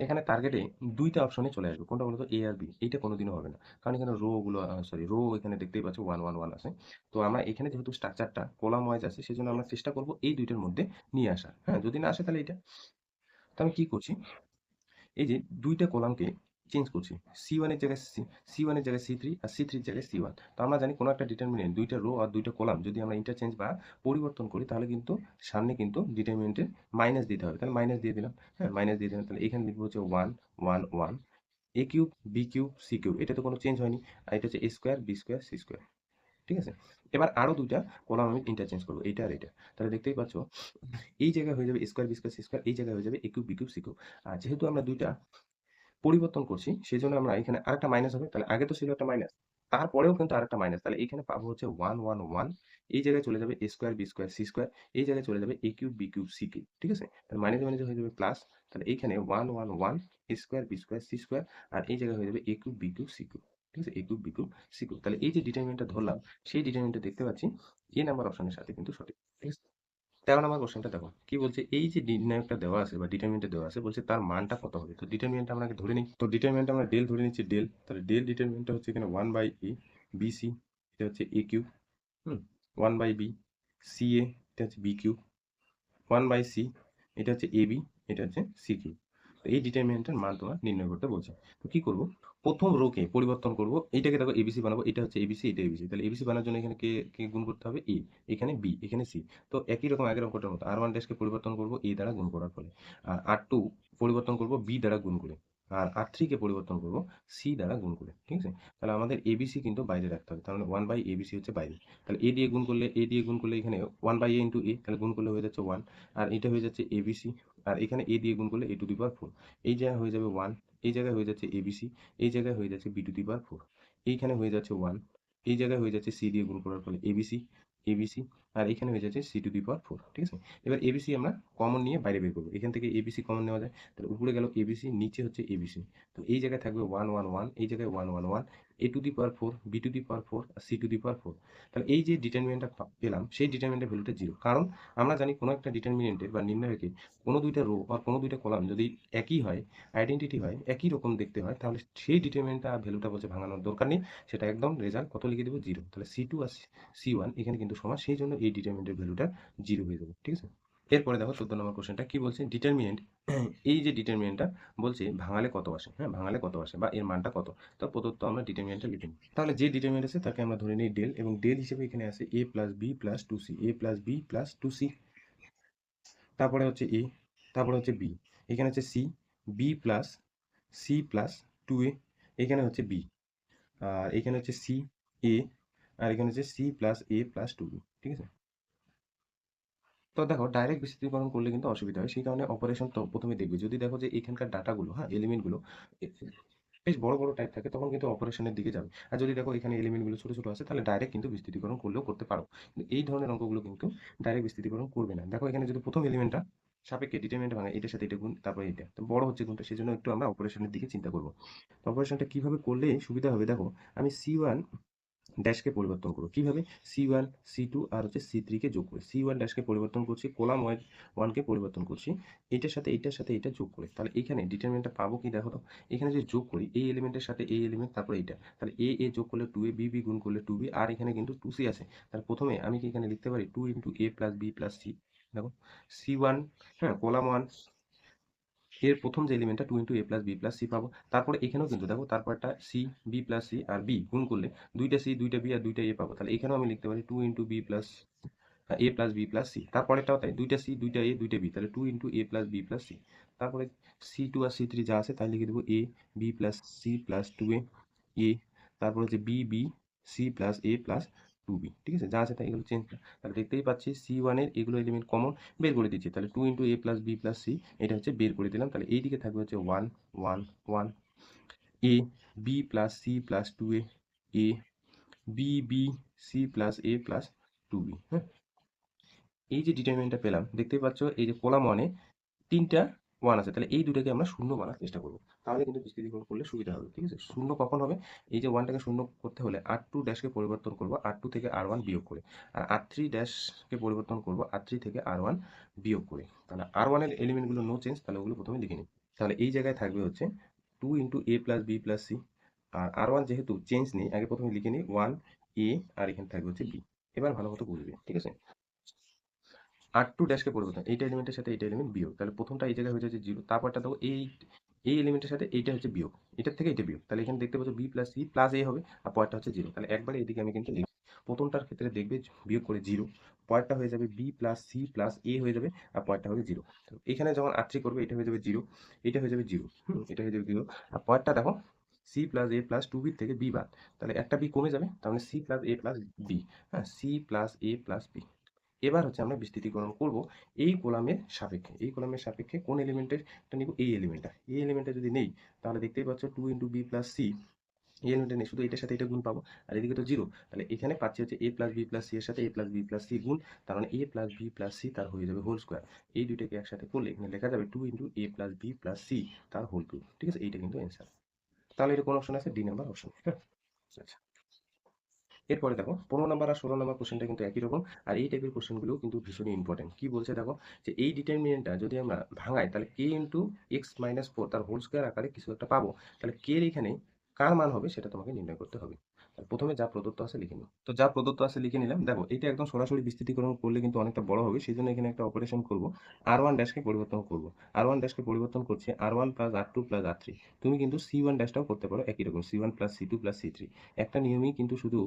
এখানে টার্গেটে 2টা অপশনে চলে আসবে। কোনটা বলতো? এ আর বি। এইটা কোনোদিনও হবে না। কারণ এখানে রো গুলো সরি রো এখানে দেখতেই পাচ্ছ 1, 1, 1 আছে। তো আমরা এখানে যেহেতু স্ট্রাকচারটা কলাম ওয়াইজ আছে সেজন্য আমরা চেষ্টা করব এই 2টার মধ্যে নিয়ে আসার। হ্যাঁ? যদি না আসে তাহলে এইটা। তো আমি কি করছি? এই যে 2টা কলামকে চেঞ্জ করছি। সি1 এর জায়গায় সি1 এর জায়গায় সি3 আর সি3 এর জায়গায় সি1। তো আমরা জানি কোনো একটা ডিটারমিনেন্ট 2টা রো আর 2টা কলাম যদি আমরা ইন্টারচেঞ্জ বা পরিবর্তন করি তাহলে কিন্তু সামনে কিন্তু ডিটারমিনেন্টের মাইনাস দিতে হবে। তাহলে মাইনাস দিয়ে দিলাম। হ্যাঁ? মাইনাস দিয়ে দিলাম। তাহলে এখানে লিখবো হচ্ছে 1, 1, 1, A cube B cube C cube. এটা তো কোনো চেঞ্জ হয়নি। আর এটা হচ্ছে A square B square C square. ঠিক আছে? এবার আরো 2টা কলাম আমি ইন্টারচেঞ্জ করব। এইটা আর এটা। তাহলে দেখতেই পাচ্ছ এই জায়গায় হয়ে যাবে A square B square C square, এই জায়গায় হয়ে যাবে A cube B cube C cube. আর যেহেতু আমরা 2টা পরিবর্তন করছি সেজন্য আমরা এখানে আরেকটা মাইনাস হবে। তাহলে আগে তো ছিল একটা মাইনাস, তারপরেও কিন্তু আরেকটা মাইনাস। তাহলে এখানে পাবো হচ্ছে 1, 1, 1, এই জায়গায় চলে যাবে A square B square C square, এই জায়গায় চলে যাবে A cube B cube C cube. ঠিক আছে? তাহলে মাইনাস মাইনাস হয়ে যাবে প্লাস। তাহলে এইখানে 1, 1, 1, A square B square C square, আর এই জায়গায় হয়ে যাবে A cube B cube C cube. ঠিক আছে? A cube B cube C cube. তাহলে এই যে ডিটারমিনেন্টটা ধরলাম সেই ডিটারমিনেন্টটা দেখতে পাচ্ছি এ নাম্বার অপশনের সাথে কিন্তু সঠিক। ঠিক আছে? 13 নম্বর কোশ্চেনটা দেখো কি বলছে, এই যে নির্ণায়কটা দেওয়া আছে বা ডিটারমিনেন্টটা দেওয়া আছে, বলছে তার মানটা কত হবে। তো ডিটারমিনেন্টটা আমরা আগে ধরে নিই। তো ডিটারমিনেন্ট আমরা ডেল ধরে নিচ্ছি, ডেল। তাহলে ডেল ডিটারমিনেন্টটা হচ্ছে এখানে 1 বাই এ বি সি, এটা হচ্ছে এ কিউব, 1 বাই বি সি এ, এটা হচ্ছে বি কিউব, 1 বাই সি, এটা হচ্ছে এ বি, এটা হচ্ছে সি কিউব। তো এই ডিটারমিনেন্টের মান তোমার নির্ণয় করতে বলছে। তো কি করব, প্রথম রোকে পরিবর্তন করব, এইটাকে দেখো এবিসি বানাবো, এটা হচ্ছে এবিসি, এটা এবিসি। তাহলে এবিসি বানানোর জন্য এখানে কে কে গুণ করতে হবে, এ, এখানে বি, এখানে সি। তো একই রকম আগের অঙ্কটার মতো আর1 ড্যাশকে পরিবর্তন করব এ দ্বারা গুণ করার ফলে, আর আর2 পরিবর্তন করব বি দ্বারা গুণ করে, আর আর3 কে পরিবর্তন করব সি দ্বারা গুণ করে। ঠিক আছে, তাহলে আমাদের এবিসি কিন্তু বাইরে রাখতে হবে, তার মানে 1 বাই এবিসি হচ্ছে বাইরে। তাহলে এ দিয়ে গুণ করলে, এ দিয়ে গুণ করলে এখানে 1 বাই এ ইন্টু এ, তাহলে গুণ করলে হয়ে যাচ্ছে 1, আর এটা হয়ে যাচ্ছে এবিসি, আর এখানে এ দিয়ে গুণ করলে এ টু দি পাওয়ার 4, এই জায়গায় হয়ে যাবে 1, এই জায়গায় হয়ে যাচ্ছে এবিসি, এই জায়গায় হয়ে যাচ্ছে বি টু দি পাওয়ার 4, এইখানে হয়ে যাচ্ছে 1, এই জায়গায় হয়ে যাচ্ছে সি দিয়ে গুণ করার ফলে এবিসি, এবিসি, আর এখানে হয়ে যাচ্ছে সি টু দি পাওয়ার 4। ঠিক আছে, এবার এবিসি আমরা কমন নিয়ে বাইরে বের করবো, এখান থেকে এবিসি কমন নেওয়া যায়, তাহলে উপরে গেল এবিসি, নিচে হচ্ছে এবিসি। তো এই জায়গায় থাকবে 1 1 1, এই জায়গায় 1 1 1, A to the power 4, B to the power 4, আর সি টু দি পাওয়ার 4। তাহলে এই যে ডিটারমিনেন্টটা পেলাম, সেই ডিটারমিনেন্টের ভ্যালুটা 0, কারণ আমরা জানি কোনো একটা ডিটারমিনেন্টের বা নির্ণায়কে কোনো দুইটা রো আর কোনো দুইটা কলাম যদি একই হয়, আইডেন্টিটি হয়, একই রকম দেখতে হয়, তাহলে সেই ডিটারমিনেন্টটা ভ্যালুটা বলছে ভাঙানোর দরকার নেই, সেটা একদম রেজাল্ট কত লিখে দেবো, 0। তাহলে সি2 আর সি1 এখানে কিন্তু সমান, সেই জন্য এই ডিটারমিনেন্টের ভ্যালুটা 0 হয়ে যাবে। ঠিক আছে, এরপরে দেখো 14 নম্বর কোশ্চেনটা কি বলছে, ডিটারমিনেন্ট, এই যে ডিটারমিনেন্টটা বলছে ভাঙালে কত আসে, হ্যাঁ ভাঙালে কত আসে বা এর মানটা কত। তো প্রদত্ত আমরা ডিটারমিনেন্টটা লিখে নিই। তাহলে যে ডিটারমিনেন্ট আছে তাকে আমরা ধরে নিই ডেল, এবং ডেল হিসেবে এখানে আছে A plus B plus two C, A plus B plus two C, তারপরে হচ্ছে এ, তারপরে হচ্ছে বি, এখানে হচ্ছে C, B plus C plus two A, এখানে হচ্ছে বি, আর এখানে হচ্ছে সি এ, আর এখানে হচ্ছে C plus A plus two B. ঠিক আছে, তো দেখো ডাইরেক্ট বিস্তৃতিকরণ করলে কিন্তু অসুবিধা হয়, সেই কারণে অপারেশন তো প্রথমে দেখবে, যদি দেখো যে এখানকার ডাটাগুলো, হ্যাঁ এলিমেন্টগুলো বেশ বড় বড় টাইপ থাকে, তখন কিন্তু অপারেশনের দিকে যাবে। আর যদি দেখো এখানে এলিমেন্টগুলো ছোট ছোট আছে, তাহলে ডাইরেক্ট কিন্তু বিস্তৃতিকরণ করলেও করতে পারো। কিন্তু এই ধরনের অঙ্কগুলো কিন্তু ডাইরেক্ট বিস্তৃতিকরণ করবে না। দেখো এখানে যদি প্রথম এলিমেন্টটা সাপেক্ষে ডিটারমিনেন্ট ভাঙে, এটার সাথে এটা গুণ, তারপরে এটা, তো বড় হচ্ছে গুণটা, সেই জন্য একটু আমরা অপারেশনের দিকে চিন্তা করবো। তো অপারেশনটা কিভাবে করলে সুবিধা হবে, দেখো আমি সি1 ড্যাশকে পরিবর্তন করবো কিভাবে, সি1 সি2 আর হচ্ছে সি3 কে যোগ করে সি1 ড্যাশকে পরিবর্তন করছি, কলাম ওয়ানকে পরিবর্তন করছি, এইটার সাথে এটা যোগ করে, তাহলে এখানে ডিটারমিনেন্টটা পাবো কি, দেখো তো এখানে যদি যোগ করি এই এলিমেন্টের সাথে এই এলিমেন্ট, তারপরে এইটা, তাহলে এ এ যোগ করলে 2a, বি বি গুণ করলে 2b, আর এখানে কিন্তু 2c আছে। তাহলে প্রথমে আমি কি এখানে লিখতে পারি 2 into A plus B plus C. দেখো সি1, হ্যাঁ কলাম ওয়ান, এর প্রথম যে এলিমেন্টটা 2 into A plus B plus C পাবো, তারপরে এখানেও কিন্তু দেখো তারপরটা সি, বি প্লাস সি, আর বি গুণ করলে দুইটা সি, দুইটা বি, আর দুইটা এ পাবো, তাহলে এখানেও আমি লিখতে পারি 2 into B plus A plus B plus C. তারপরেরটাও তাই, দুইটা সি, দুইটা এ, দুইটা বি, তাহলে 2 into A plus B plus C. তারপরে সি2 আর সি3 যা আছে তাই লিখে দেবো A B plus C plus 2a A, তারপর হচ্ছে B B C plus A plus 2b। ঠিক আছে, যা আছে তাই এগুলো চেঞ্জ, তাহলে দেখতেই পাচ্ছি সি1 এর এগুলো এলিমেন্ট কমন বের করে দিচ্ছি, তাহলে 2 into A plus B plus C, এটা হচ্ছে বের করে দিলাম। তাহলে এইদিকে থাকবে হচ্ছে 1 1 1, A B plus C plus 2a, A B B C plus A plus 2b। হ্যাঁ, এই যে ডিটারমিনেন্টটা পেলাম, দেখতেই পাচ্ছ এই যে কলাম ওয়ানে তিনটা ওয়ান আছে, তাহলে এই দুটাকে আমরা শূন্য মানার চেষ্টা করবো, তাহলে কিন্তু বিস্তৃতিকরণ করলে সুবিধা হবে। ঠিক আছে, শূন্য কখন হবে, এই যে ওয়ানটাকে শূন্য করতে হলে আর2 ড্যাশকে পরিবর্তন করবো আর2 থেকে আর1 বিয়োগ করে, আর আর3 ড্যাশকে পরিবর্তন করবো আর3 থেকে আর1 বিয়োগ করে। তাহলে আর1 এর এলিমেন্টগুলো নো চেঞ্জ, তাহলে ওগুলো প্রথমে লিখে নিই। তাহলে এই জায়গায় থাকবে হচ্ছে 2 into A plus B plus C, আর আর1 যেহেতু চেঞ্জ নেই, আগে প্রথমে লিখে নিই 1 এ, আর এখানে থাকবে হচ্ছে বি। এবার ভালো মতো বুঝবে। ঠিক আছে, আর2 ড্যাশকে পরিবর্তন, এইটা এলিমেন্টের সাথে এইটা এলিমেন্ট বিয়োগ, তাহলে প্রথমটা এই জায়গায় হয়ে যাচ্ছে 0, তারপরটা দেখো এই এলিমেন্টের সাথে এইটা হচ্ছে বিয়োগ, এটার থেকে এটা বিয়োগ, তাহলে এখানে দেখতে পাচ্ছ বি প্লাস সি প্লাস এ হবে, আর পরেরটা হচ্ছে 0। তাহলে একবারে এদিকে আমি কিন্তু লিখি, প্রথমটার ক্ষেত্রে দেখবে বিয়োগ করে 0, পরেরটা হয়ে যাবে বি প্লাস সি প্লাস এ হয়ে যাবে, আর পরেরটা হবে 0। এখানে যখন আর3 করবে এটা হয়ে যাবে 0, এটা হয়ে যাবে 0, এটা হয়ে যাবে 0, আর পরেরটা দেখো C plus A plus 2b থেকে বি বাদ, তাহলে একটা বি কমে যাবে, তাহলে C plus A plus B, হ্যাঁ C plus A plus B. এবার হচ্ছে আমরা বিস্তৃতিকরণ করব এই কলামের সাপেক্ষে, এই কলামের সাপেক্ষে কোন এলিমেন্টের নিব, এই এলিমেন্টটা, এই এলিমেন্টটা যদি নেই, তাহলে দেখতেই পাচ্ছ 2 ইন্টু বি প্লাস সি, এই এলিমেন্টটা নেই, শুধু এটার সাথে এটা গুণ পাবো, আর এদিকে তো 0, তাহলে এখানে পাচ্ছি হচ্ছে এ প্লাস বি প্লাস সি এর সাথে এ প্লাস বি প্লাস সি গুণ, তার মানে এ প্লাস বি প্লাস সি তার হয়ে যাবে হোল স্কোয়ার। এই দুইটাকে একসাথে করলে এখানে লেখা যাবে 2 into A plus B plus C তার হোল কিউব। ঠিক আছে, এইটা কিন্তু অ্যান্সার। তাহলে এটা কোন অপশন আছে, ডি নাম্বার অপশন। হ্যাঁ, আচ্ছা, এরপরে দেখো 15 নাম্বার আর 16 নাম্বার কোশ্চেনটা কিন্তু একই রকম। আর এই টাইপের কোশ্চেনগুলো কিন্তু ভীষণই ইম্পর্টেন্ট। কি বলছে দেখো, যে এই ডিটারমিনেন্টটা যদি আমরা ভাঙাই তাহলে কে ইন্টু এক্স মাইনাস ফোর তার হোল স্কোয়ার আকারে কিছু একটা পাবো। তাহলে কে এর এখানে কার মান হবে সেটা তোমাকে নির্ণয় করতে হবে। তাহলে প্রথমে যা প্রদত্ত আছে লিখে নিই। তো যা প্রদত্ত আছে লিখে নিলাম। দেখো এটা একদম সরাসরি বিস্তৃতিকরণ করলে কিন্তু অনেকটা বড় হবে, সেই জন্য এখানে একটা অপারেশন করব। আর ওয়ান ড্যাশকে পরিবর্তন করব। আর ওয়ান ড্যাশকে পরিবর্তন করছি r one plus r two plus r three. তুমি কিন্তু সি ওয়ান ড্যাশটাও করতে পারো একই রকম, c one plus c two plus c three. একটা নিয়মই কিন্তু শুধু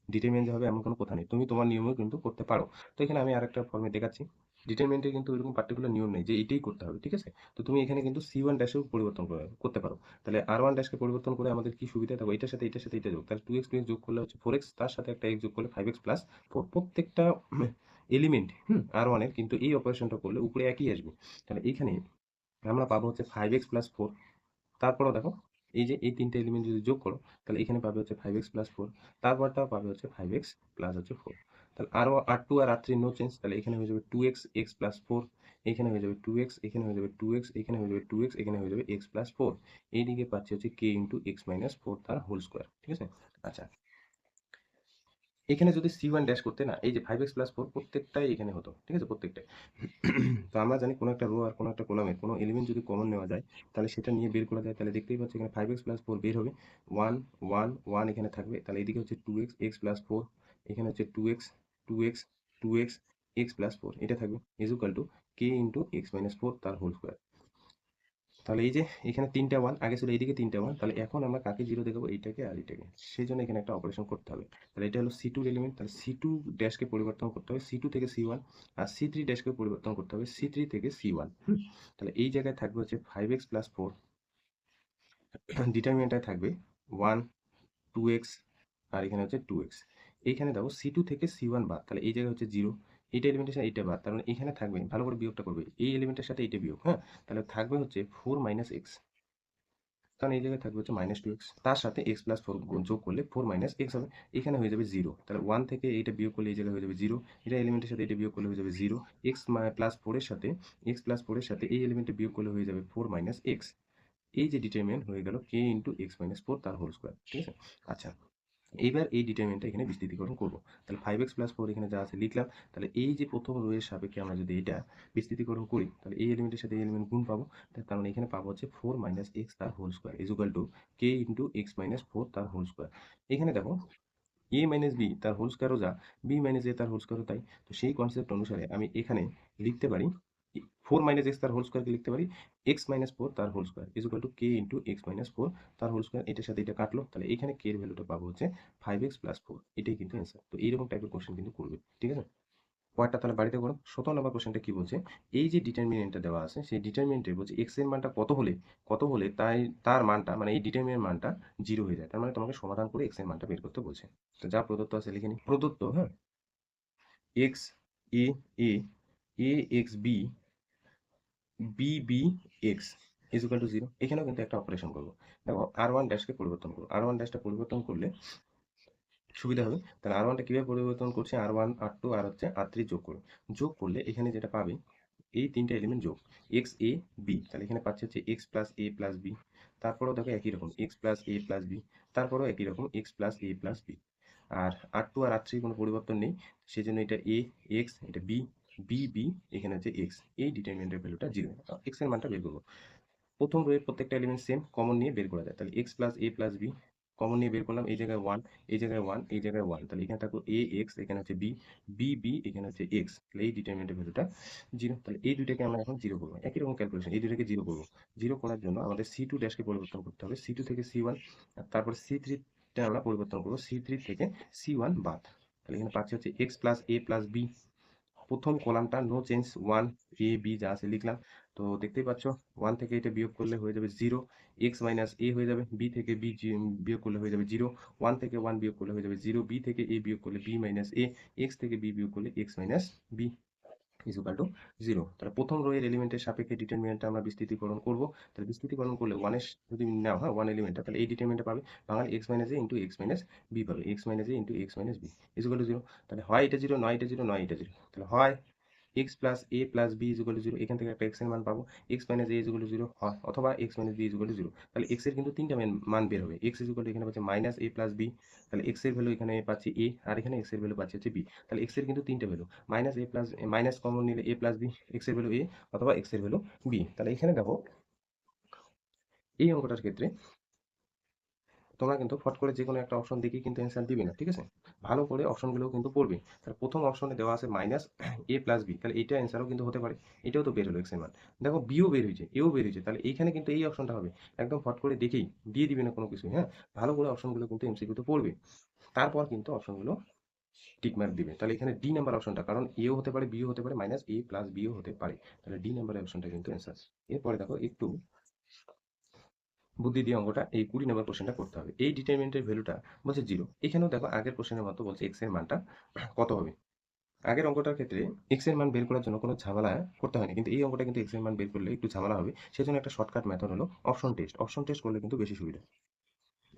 ডিটারমিনেন্ট হবে এমন কোনো কথা নেই, তুমি তোমার নিয়মেও কিন্তু করতে পারো। তো এখানে আমি আরেকটা ফর্মে দেখাচ্ছি। ডিটারমিনেন্টের কিন্তু এরকম পার্টিকুলার নিয়ম নেই যে এটাই করতে হবে, ঠিক আছে। তো তুমি এখানে কিন্তু সি ওয়ান ড্যাশেও পরিবর্তন করতে পারো। তাহলে আর ওয়ান ড্যাশকে পরিবর্তন করে আমাদের কি সুবিধা, দেখো এটার সাথে এটার সাথে এটা যোগ, তাহলে টু এক্স যোগ করলে হচ্ছে ফোর এক্স, তার সাথে একটা এক্স যোগ করলে ফাইভ এক্স প্লাস ফোর। প্রত্যেকটা এলিমেন্ট আর ওয়ানের কিন্তু এই অপারেশনটা করলে উপরে একই আসবে। তাহলে এখানে আমরা পাবো হচ্ছে ফাইভ এক্স প্লাস ফোর। তারপরও দেখো এই যে এই তিনটে এলিমেন্ট যদি যোগ করো তাহলে এখানে পাবে হচ্ছে ফাইভ এক্স প্লাস ফোর। তারপরটাও পাবে হচ্ছে ফাইভ এক্স প্লাস হচ্ছে ফোর। তাহলে আরও আর টু আর আর থ্রি নো চেঞ্জ, তাহলে এখানে হয়ে যাবে two x x plus four. এখানে হয়ে যাবে টু এক্স, এখানে হয়ে যাবে টু এক্স, এখানে হয়ে যাবে টু এক্স, এখানে হয়ে যাবে এক্স প্লাস ফোর। এইদিকে পাচ্ছি হচ্ছে কে ইন্টু এক্স মাইনাস ফোর তার হোল স্কোয়ার, ঠিক আছে। আচ্ছা, এখানে যদি সি ওয়ান ড্যাশ করতে না, এই যে ফাইভ এক্স প্লাস ফোর প্রত্যেকটাই এখানে হতো, ঠিক আছে, প্রত্যেকটাই। তো আমরা জানি কোনো একটা রো আর কোনো একটা কলামের কোনো এলিমেন্ট যদি কমন নেওয়া যায় তাহলে সেটা নিয়ে বের করা যায়। তাহলে দেখতেই পাচ্ছি এখানে ফাইভ এক্স প্লাস ফোর বের হবে, ওয়ান ওয়ান ওয়ান এখানে থাকবে। তাহলে এদিকে হচ্ছে two x x plus four, এখানে হচ্ছে two x two x two x x plus four, এটা থাকবে is equal to k into x minus four তার হোল স্কোয়ার। তাহলে এই যে এখানে তিনটা ওয়ান আগে ছিল, এইদিকে তিনটা ওয়ান, তাহলে এখন আমরা কাকে জিরো দেখাবো, এইটাকে আর এইটাকে। সেই জন্য এখানে একটা অপারেশন করতে হবে। তাহলে এটা হলো সি টু এলিমেন্ট, তাহলে সি টু ড্যাশকে পরিবর্তন করতে হবে সি টু থেকে সি ওয়ান। আর সি থ্রি ড্যাশকে পরিবর্তন করতে হবে সি থ্রি থেকে সি ওয়ান। তাহলে এই জায়গায় থাকবে হচ্ছে ফাইভ এক্স প্লাস ফোর, ডিটারমিনেন্টটায় থাকবে ওয়ান টু এক্স, আর এখানে হচ্ছে টু এক্স। এইখানে দেখো সি টু থেকে সি ওয়ান বাদ, তাহলে এই জায়গায় হচ্ছে জিরো। এইটা এলিমেন্টের সাথে এইটা বাদ, তার মানে এখানে থাকবে, ভালো করে বিয়োগটা করবে, এই এলিমেন্টের সাথে এইটা বিয়োগ, হ্যাঁ। তাহলে থাকবে হচ্ছে ফোর মাইনাস এক্স, কারণ এই জায়গায় থাকবে হচ্ছে মাইনাস টু এক্স, তার সাথে এক্স প্লাস ফোর যোগ করলে ফোর মাইনাস এক্স হবে। এখানে হয়ে যাবে জিরো, তাহলে ওয়ান থেকে এইটা বিয়োগ করলে এই জায়গায় হয়ে যাবে জিরো। এটা এলিমেন্টের সাথে এটা বিয়োগ করলে হয়ে যাবে জিরো। এক্স প্লাস ফোরের সাথে এক্স প্লাস ফোরের সাথে এই এলিমেন্টে বিয়োগ করলে হয়ে যাবে ফোর মাইনাস এক্স। এই যে ডিটারমিনেন্ট হয়ে গেল কে ইন্টু এক্স মাইনাস ফোর তার হোল স্কোয়ার, ঠিক আছে। আচ্ছা, এইবার এই ডিটারমিনেন্টটা এখানে বিস্তৃতিকরণ করব। তাহলে ফাইভ এক্স প্লাস ফোর এখানে যা আছে লিখলাম। তাহলে এই যে প্রথম রো এর সাপেক্ষে আমরা যদি এটা বিস্তৃতিকরণ করি তাহলে এই এলিমেন্টের সাথে এই এলিমেন্ট গুণ পাবো। তার মানে এখানে পাবো হচ্ছে ফোর মাইনাস এক্স তার whole square is equal to k into x minus four তার হোল স্কোয়ার। এখানে দেখো এ মাইনাস বি তার হোল স্কোয়ারও যা, বি মাইনাস এ তার হোল স্কোয়ারও তাই। তো সেই কনসেপ্ট অনুসারে আমি এখানে লিখতে পারি ফোর মাইনাস এক্স তার হোল স্কোয়ারকে লিখতে পারি এক্স মাইনাস ফোর তার whole square is equal to k into x minus four তার হোল স্কোয়ার। এটার সাথে এটা কাটলো, তাহলে এখানে কে এর ভ্যালুটা পাবো হচ্ছে ফাইভ এক্স প্লাস ফোর। এটাই কিন্তু অ্যান্সার। তো এইরকম টাইপের কোশ্চেন কিন্তু করবে, ঠিক আছে। পরেরটা তাহলে বাড়িতে করো। 17 নম্বর কোশ্চেনটা কি বলছে, এই যে ডিটারমিনেন্টটা দেওয়া আছে সেই ডিটারমিনেন্টে বলছে এক্স এর মানটা কত হলে তাই তার মানটা মানে এই ডিটারমিনেন্ট মানটা জিরো হয়ে যায়। তার মানে তোমাকে সমাধান করে এক্স এর মানটা বের করতে বলছে। তো যা প্রদত্ত আছে লিখে নি। প্রদত্ত, হ্যাঁ, x a a a x b b b x is equal to zero. এখানেও কিন্তু একটা অপারেশন করবো। দেখো আর ওয়ান ড্যাশকে পরিবর্তন করবো, আর ওয়ান ড্যাশটা পরিবর্তন করলে সুবিধা হবে। তাহলে আর ওয়ানটা কিভাবে পরিবর্তন করছি, আর ওয়ান আর টু আর হচ্ছে আর থ্রি যোগ করবে। যোগ করলে এখানে যেটা পাবে এই তিনটা এলিমেন্ট যোগ এক্স এ বি, তাহলে এখানে পাচ্ছে হচ্ছে x plus A plus B. তারপরেও দেখো একই রকম x plus A plus B. তারপরেও একই রকম x plus A plus B. R R two আর আর থ্রি কোনো পরিবর্তন নেই, সেই জন্য এটা এ এক্স, এটা বি বি বি, এখানে হচ্ছে এক্স। এই ডিটারমিনেন্টের ভ্যালুটা জিরো, এক্স এর মানটা বের করবো। প্রথম রোয়ের প্রত্যেকটা এলিমেন্ট সেম, কমন নিয়ে বের করা যায়। তাহলে x plus A plus B common নিয়ে বের করলাম, এই জায়গায় ওয়ান, এই জায়গায় ওয়ান, এই জায়গায় ওয়ান, তাহলে এখানে থাকলো এ এক্স, এখানে হচ্ছে বি বি বি, এখানে হচ্ছে এক্স। তাহলে এই ডিটারমিনেন্টের ভ্যালুটা জিরো। তাহলে এই দুইটাকে আমরা এখন জিরো করবো, একই রকম ক্যালকুলেশন, এই দুইটাকে জিরো করবো। জিরো করার জন্য আমাদের সি টু ড্যাশকে পরিবর্তন করতে হবে সি টু থেকে সি ওয়ান। তারপর সি থ্রিটা আমরা পরিবর্তন করবো সি থ্রি থেকে সি ওয়ান বাদ। তাহলে এখানে পাচ্ছি হচ্ছে x plus A plus B. প্রথম কলামটা no change, one A B যা আছে লিখলাম। তো দেখতেই পাচ্ছ ওয়ান থেকে এটা বিয়োগ করলে হয়ে যাবে জিরো, এক্স মাইনাস এ হয়ে যাবে, বি থেকে বি বিয়োগ করলে হয়ে যাবে জিরো, ওয়ান থেকে ওয়ান বিয়োগ করলে হয়ে যাবে জিরো, বি থেকে এ বিয়োগ করলে বি মাইনাস এ, এক্স থেকে বি বিয়োগ করলে x minus B is equal to zero. তাহলে প্রথম রো এর এলিমেন্টের সাপেক্ষে ডিটারমিনেন্টটা আমরা বিস্তৃতিকরণ করবো। তাহলে বিস্তৃতিকরণ করলে ওয়ানের যদি নাও, হ্যাঁ, ওয়ান এলিমেন্টটা, তাহলে এই ডিটারমিনেন্টটা পাবে বাঙালি x minus a into x minus b পাবে, x minus a into x minus B is equal to zero. তাহলে হয় এটা জিরো, নয় এটা জিরো, নয় এটা জিরো। তাহলে হয় X plus A plus B is equal to zero, এখান থেকে একটা এক্স এর মান পাবো, X minus A is equal to zero, অথবা X minus B is equal to zero. তাহলে এক্স এর কিন্তু তিনটা মান বের হবে। এক্স ইজ ইকুয়াল টু এখানে পাচ্ছি মাইনাস এ প্লাস বি, তাহলে এক্স এর ভ্যালু এখানে পাচ্ছি এ, আর এখানে এক্স এর ভ্যালু পাচ্ছি হচ্ছে বি। তাহলে এক্স এর কিন্তু তিনটা ভ্যালু, মাইনাস এ প্লাস মাইনাস কমন নিলে এ প্লাস বি, এক্স এর ভ্যালু এ অথবা এক্স এর ভ্যালু বি। তাহলে এখানে দেখো এই অঙ্কটার ক্ষেত্রে তোমরা কিন্তু ফট করে যে কোনো একটা অপশন দেখে কিন্তু অ্যান্সার দিবে না, ঠিক আছে? ভালো করে অপশনগুলো কিন্তু পড়বে। তাহলে প্রথম অপশনে দেওয়া আছে মাইনাস এ প্লাস বি, তাহলে এটা অ্যান্সারও কিন্তু হতে পারে। এটাও তো বের হলো এক্স এর মান। দেখো বিও বের হয়েছে, এও বের হয়েছে, তাহলে এইখানে কিন্তু এই অপশনটা হবে। একদম ফট করে দেখেই দিয়ে দিবে না কোনো কিছু, হ্যাঁ? ভালো করে অপশনগুলো কিন্তু এমসিকিউতে পড়বে, তারপর কিন্তু অপশনগুলো টিক মার্ক দিবে। তাহলে এখানে ডি নাম্বার অপশনটা, কারণ এও হতে পারে বিও হতে পারে, মাইনাস এ প্লাস বিও হতে পারে, তাহলে ডি নাম্বারের অপশনটা কিন্তু অ্যান্সার। এরপরে দেখো একটু বুদ্ধি দিয়ে অঙ্কটা এই 20 নম্বর কোশ্চেনটা করতে হবে। এই ডিটারমিনেন্টের ভ্যালুটা বলছে 0। এখানেও দেখো আগের কোশ্চেনের মতো বলছে এক্স এর মানটা কত হবে। আগের অঙ্কটার ক্ষেত্রে এক্স এর মান বের করার জন্য কোনো ঝামেলা করতে হয়নি, কিন্তু এই অঙ্কটা কিন্তু এক্স এর মান বের করলে একটু ঝামেলা হবে। সেজন্য একটা শর্টকাট মেথড হলো অপশন টেস্ট। অপশন টেস্ট করলে কিন্তু বেশি সুবিধা।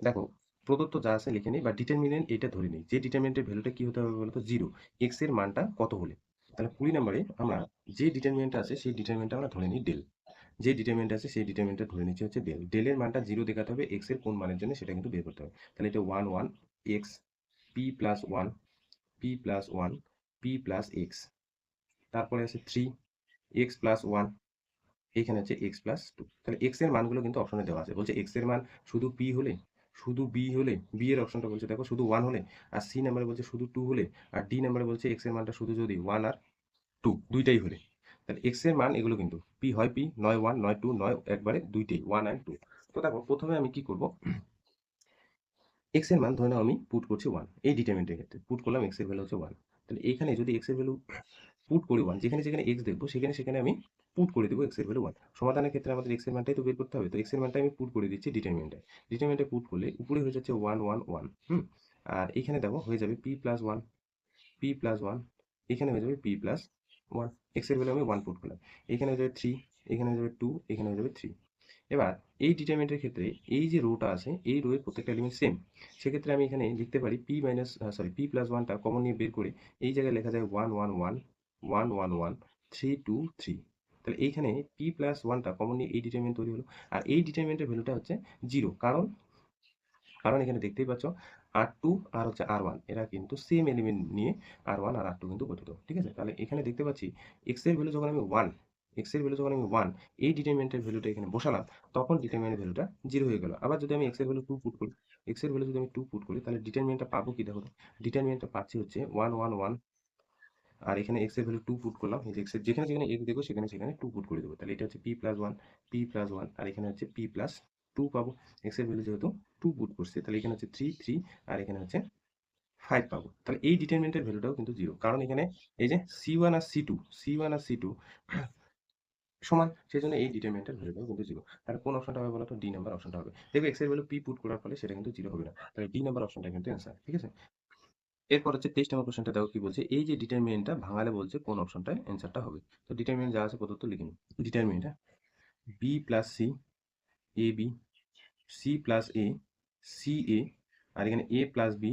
দেখো প্রদত্ত যা আছে লিখে নিই, বা ডিটারমিনেন্ট এটা ধরে নিই, যে ডিটারমিনেন্টের ভ্যালুটা কি হতে হবে বলতো 0, এক্স এর মানটা কত হলে। তাহলে 20 নম্বরে আমরা যে ডিটারমিনেন্টটা আছে সেই ডিটারমিনেন্টটা আমরা ধরে নিই ডেল। যে ডিটারমিনেন্ট আছে সেই ডিটারমিনেন্টটা ধরে নিচ্ছি হচ্ছে ডেল। ডেলের মানটা 0 দেখাতে হবে, এক্স এর কোন মানের জন্য সেটা কিন্তু বের করতে হবে। তাহলে এটা 1 1 x P plus 1 P plus 1 P plus x, তারপরে আছে 3 এক্স প্লাস 1, এখানে হচ্ছে এক্স প্লাস 2। তাহলে এক্স এর মানগুলো কিন্তু অপশনে দেওয়া আছে। বলছে এক্স এর মান শুধু পি হলে, শুধু বি হলে, বি এর অপশনটা বলছে দেখো শুধু 1 হলে, আর সি নাম্বারে বলছে শুধু 2 হলে, আর ডি নাম্বারে বলছে এক্স এর মানটা শুধু যদি 1 আর 2 দুইটাই হলে। তাহলে এক্স এর মান এগুলো কিন্তু পি হয় পি, নয় 1 নয় 2 নয় একবারে দুইটাই 1 অ্যান্ড 2। তো দেখো প্রথমে আমি কি করব, এক্স এর মান ধরে নাও আমি পুট করছি 1, এই ডিটারমিনেন্টের ক্ষেত্রে পুট করলাম এক্স এর ভ্যালু হচ্ছে 1। তাহলে এখানে যদি এক্স এর ভ্যালু পুট করি 1, যেখানে যেখানে এক্স দেখবো সেখানে সেখানে আমি পুট করে দেবো এক্স এর ভ্যালু 1। সমাধানের ক্ষেত্রে আমাদের এক্স এর মানটাই তো বের করতে হবে, তো এক্স এর মানটা আমি পুট করে দিচ্ছি ডিটারমিনেন্টে। ডিটারমিনেন্টে পুট করলে উপরে হয়ে যাচ্ছে 1 1 1, আর এখানে দেখো হয়ে যাবে পি প্লাস 1 পি প্লাস 1, এখানে হয়ে যাবে পি প্লাস 1, এক্স এর ভ্যালু আমি 1 পুট করলাম, এখানে হয়ে যাবে 3, এখানে হয়ে যাবে 2, এখানে হয়ে যাবে 3। এবার এই ডিটারমিনেন্টের ক্ষেত্রে এই যে রোটা আছে এই রো এর প্রত্যেকটা এলিমেন্ট সেম, সেক্ষেত্রে আমি এখানে লিখতে পারি পি মাইনাস পি প্লাস 1টা কমন নিয়ে বের করে এই জায়গায় লেখা যায় 1 1 1 1 1 1 3 2 3। তাহলে এইখানে পি প্লাস 1টা কমন নিয়ে এই ডিটারমিনেন্ট তৈরি হলো, আর এই ডিটারমিনেন্টের ভ্যালুটা হচ্ছে 0, কারণ কারণ এখানে দেখতেই পাচ্ছ R2 আর হচ্ছে R1 এরা কিন্তু সেম এলিমেন্ট নিয়ে R1 আর R2 কিন্তু গঠিত, ঠিক আছে? তাহলে এখানে দেখতে পাচ্ছি এক্স এর ভ্যালু যখন আমি 1, এক্স এর ভ্যালু যখন আমি 1 এই ডিটারমিনেন্টের ভ্যালুটা এখানে বসালাম, তখন ডিটারমিনেন্টের ভ্যালুটা 0 হয়ে গেল। আবার যদি আমি এক্স এর ভ্যালু 2 পুট করি, এক্স এর ভ্যালু যদি আমি 2 পুট করি তাহলে ডিটারমিনেন্টটা পাবো কি দেখো তো, ডিটারমিনেন্টটা পাচ্ছি হচ্ছে 1 1 1, আর এখানে এক্স এর ভ্যালু 2 পুট করলাম, এই যে এক্স এর যেখানে যেখানে এক্স দেখবো সেখানে সেখানে 2 পুট করে দেবো। তাহলে এটা হচ্ছে পি প্লাস 1 পি প্লাস 1, আর এখানে হচ্ছে পি প্লাস 2 পাবো। এক্স এর ভ্যালু যেহেতু 2 পুট করছে তাহলে এখানে হচ্ছে 3 3, আর এখানে হচ্ছে 5 পাবো। তাহলে এই ডিটারমিনেন্টের ভ্যালুটাও কিন্তু 0, কারণ এখানে এই যে C1 আর C2, C1 আর C2 সমান, সেজন্য এই ডিটারমিনেন্টের ভ্যালুটাও কিন্তু 0। তাহলে কোন অপশনটা হবে বলো তো, ডি নাম্বার অপশনটা হবে। দেখো এক্স এর ভ্যালু পি পুট করার ফলে সেটা কিন্তু 0 হবে না, তাহলে ডি নাম্বার অপশনটা কিন্তু অ্যান্সার, ঠিক আছে? এরপর হচ্ছে 23 নম্বর কোশ্চেনটা দেখো কি বলছে, এই যে ডিটারমিনেন্টটা ভাঙালে বলছে কোন অপশনটায় অ্যান্সারটা হবে। তো ডিটারমিনেন্ট যা আছে প্রদত্ত লিখে নিই। Determinant B plus c, a B, C plus A, c এ, আর এখানে এ প্লাস বি,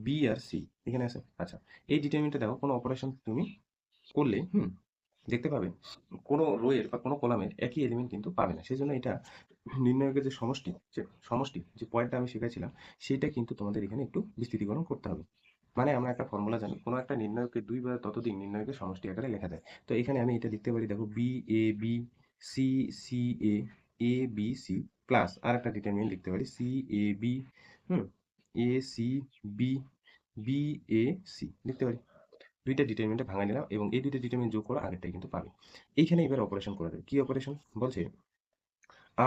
বি আর সি এখানে আছে। আচ্ছা, এই ডিটারমিনেন্টটা দেখো কোনো অপারেশন তুমি করলে দেখতে পাবে কোনো রোয়ের বা কোনো কলামের একই এলিমেন্ট কিন্তু পাবে না। সেজন্য এটা নির্ণায়কের যে সমষ্টি, যে পয়েন্টটা আমি শিখেছিলাম সেটা কিন্তু তোমাদের এখানে একটু বিস্তৃতিকরণ করতে হবে। মানে আমরা একটা ফর্মুলা জানি, কোনো একটা নির্ণায়কের 2 বা ততোধিক নির্ণায়কের সমষ্টি আকারে লেখা যায়। তো এখানে আমি এটা লিখতে পারি, দেখো b a B, c c a, a B C, plus আর একটা ডিটারমিনেন্ট লিখতে পারি সি এ বি, হুম a c b, b a c লিখতে পারি। দুইটা ডিটারমিনেন্টে ভাঙা নিলাম এবং এই দুইটা ডিটারমিনেন্ট যোগ করো আগেরটাই কিন্তু পাবে। এইখানে এবার অপারেশন করা যাবে। কি অপারেশন বলছে,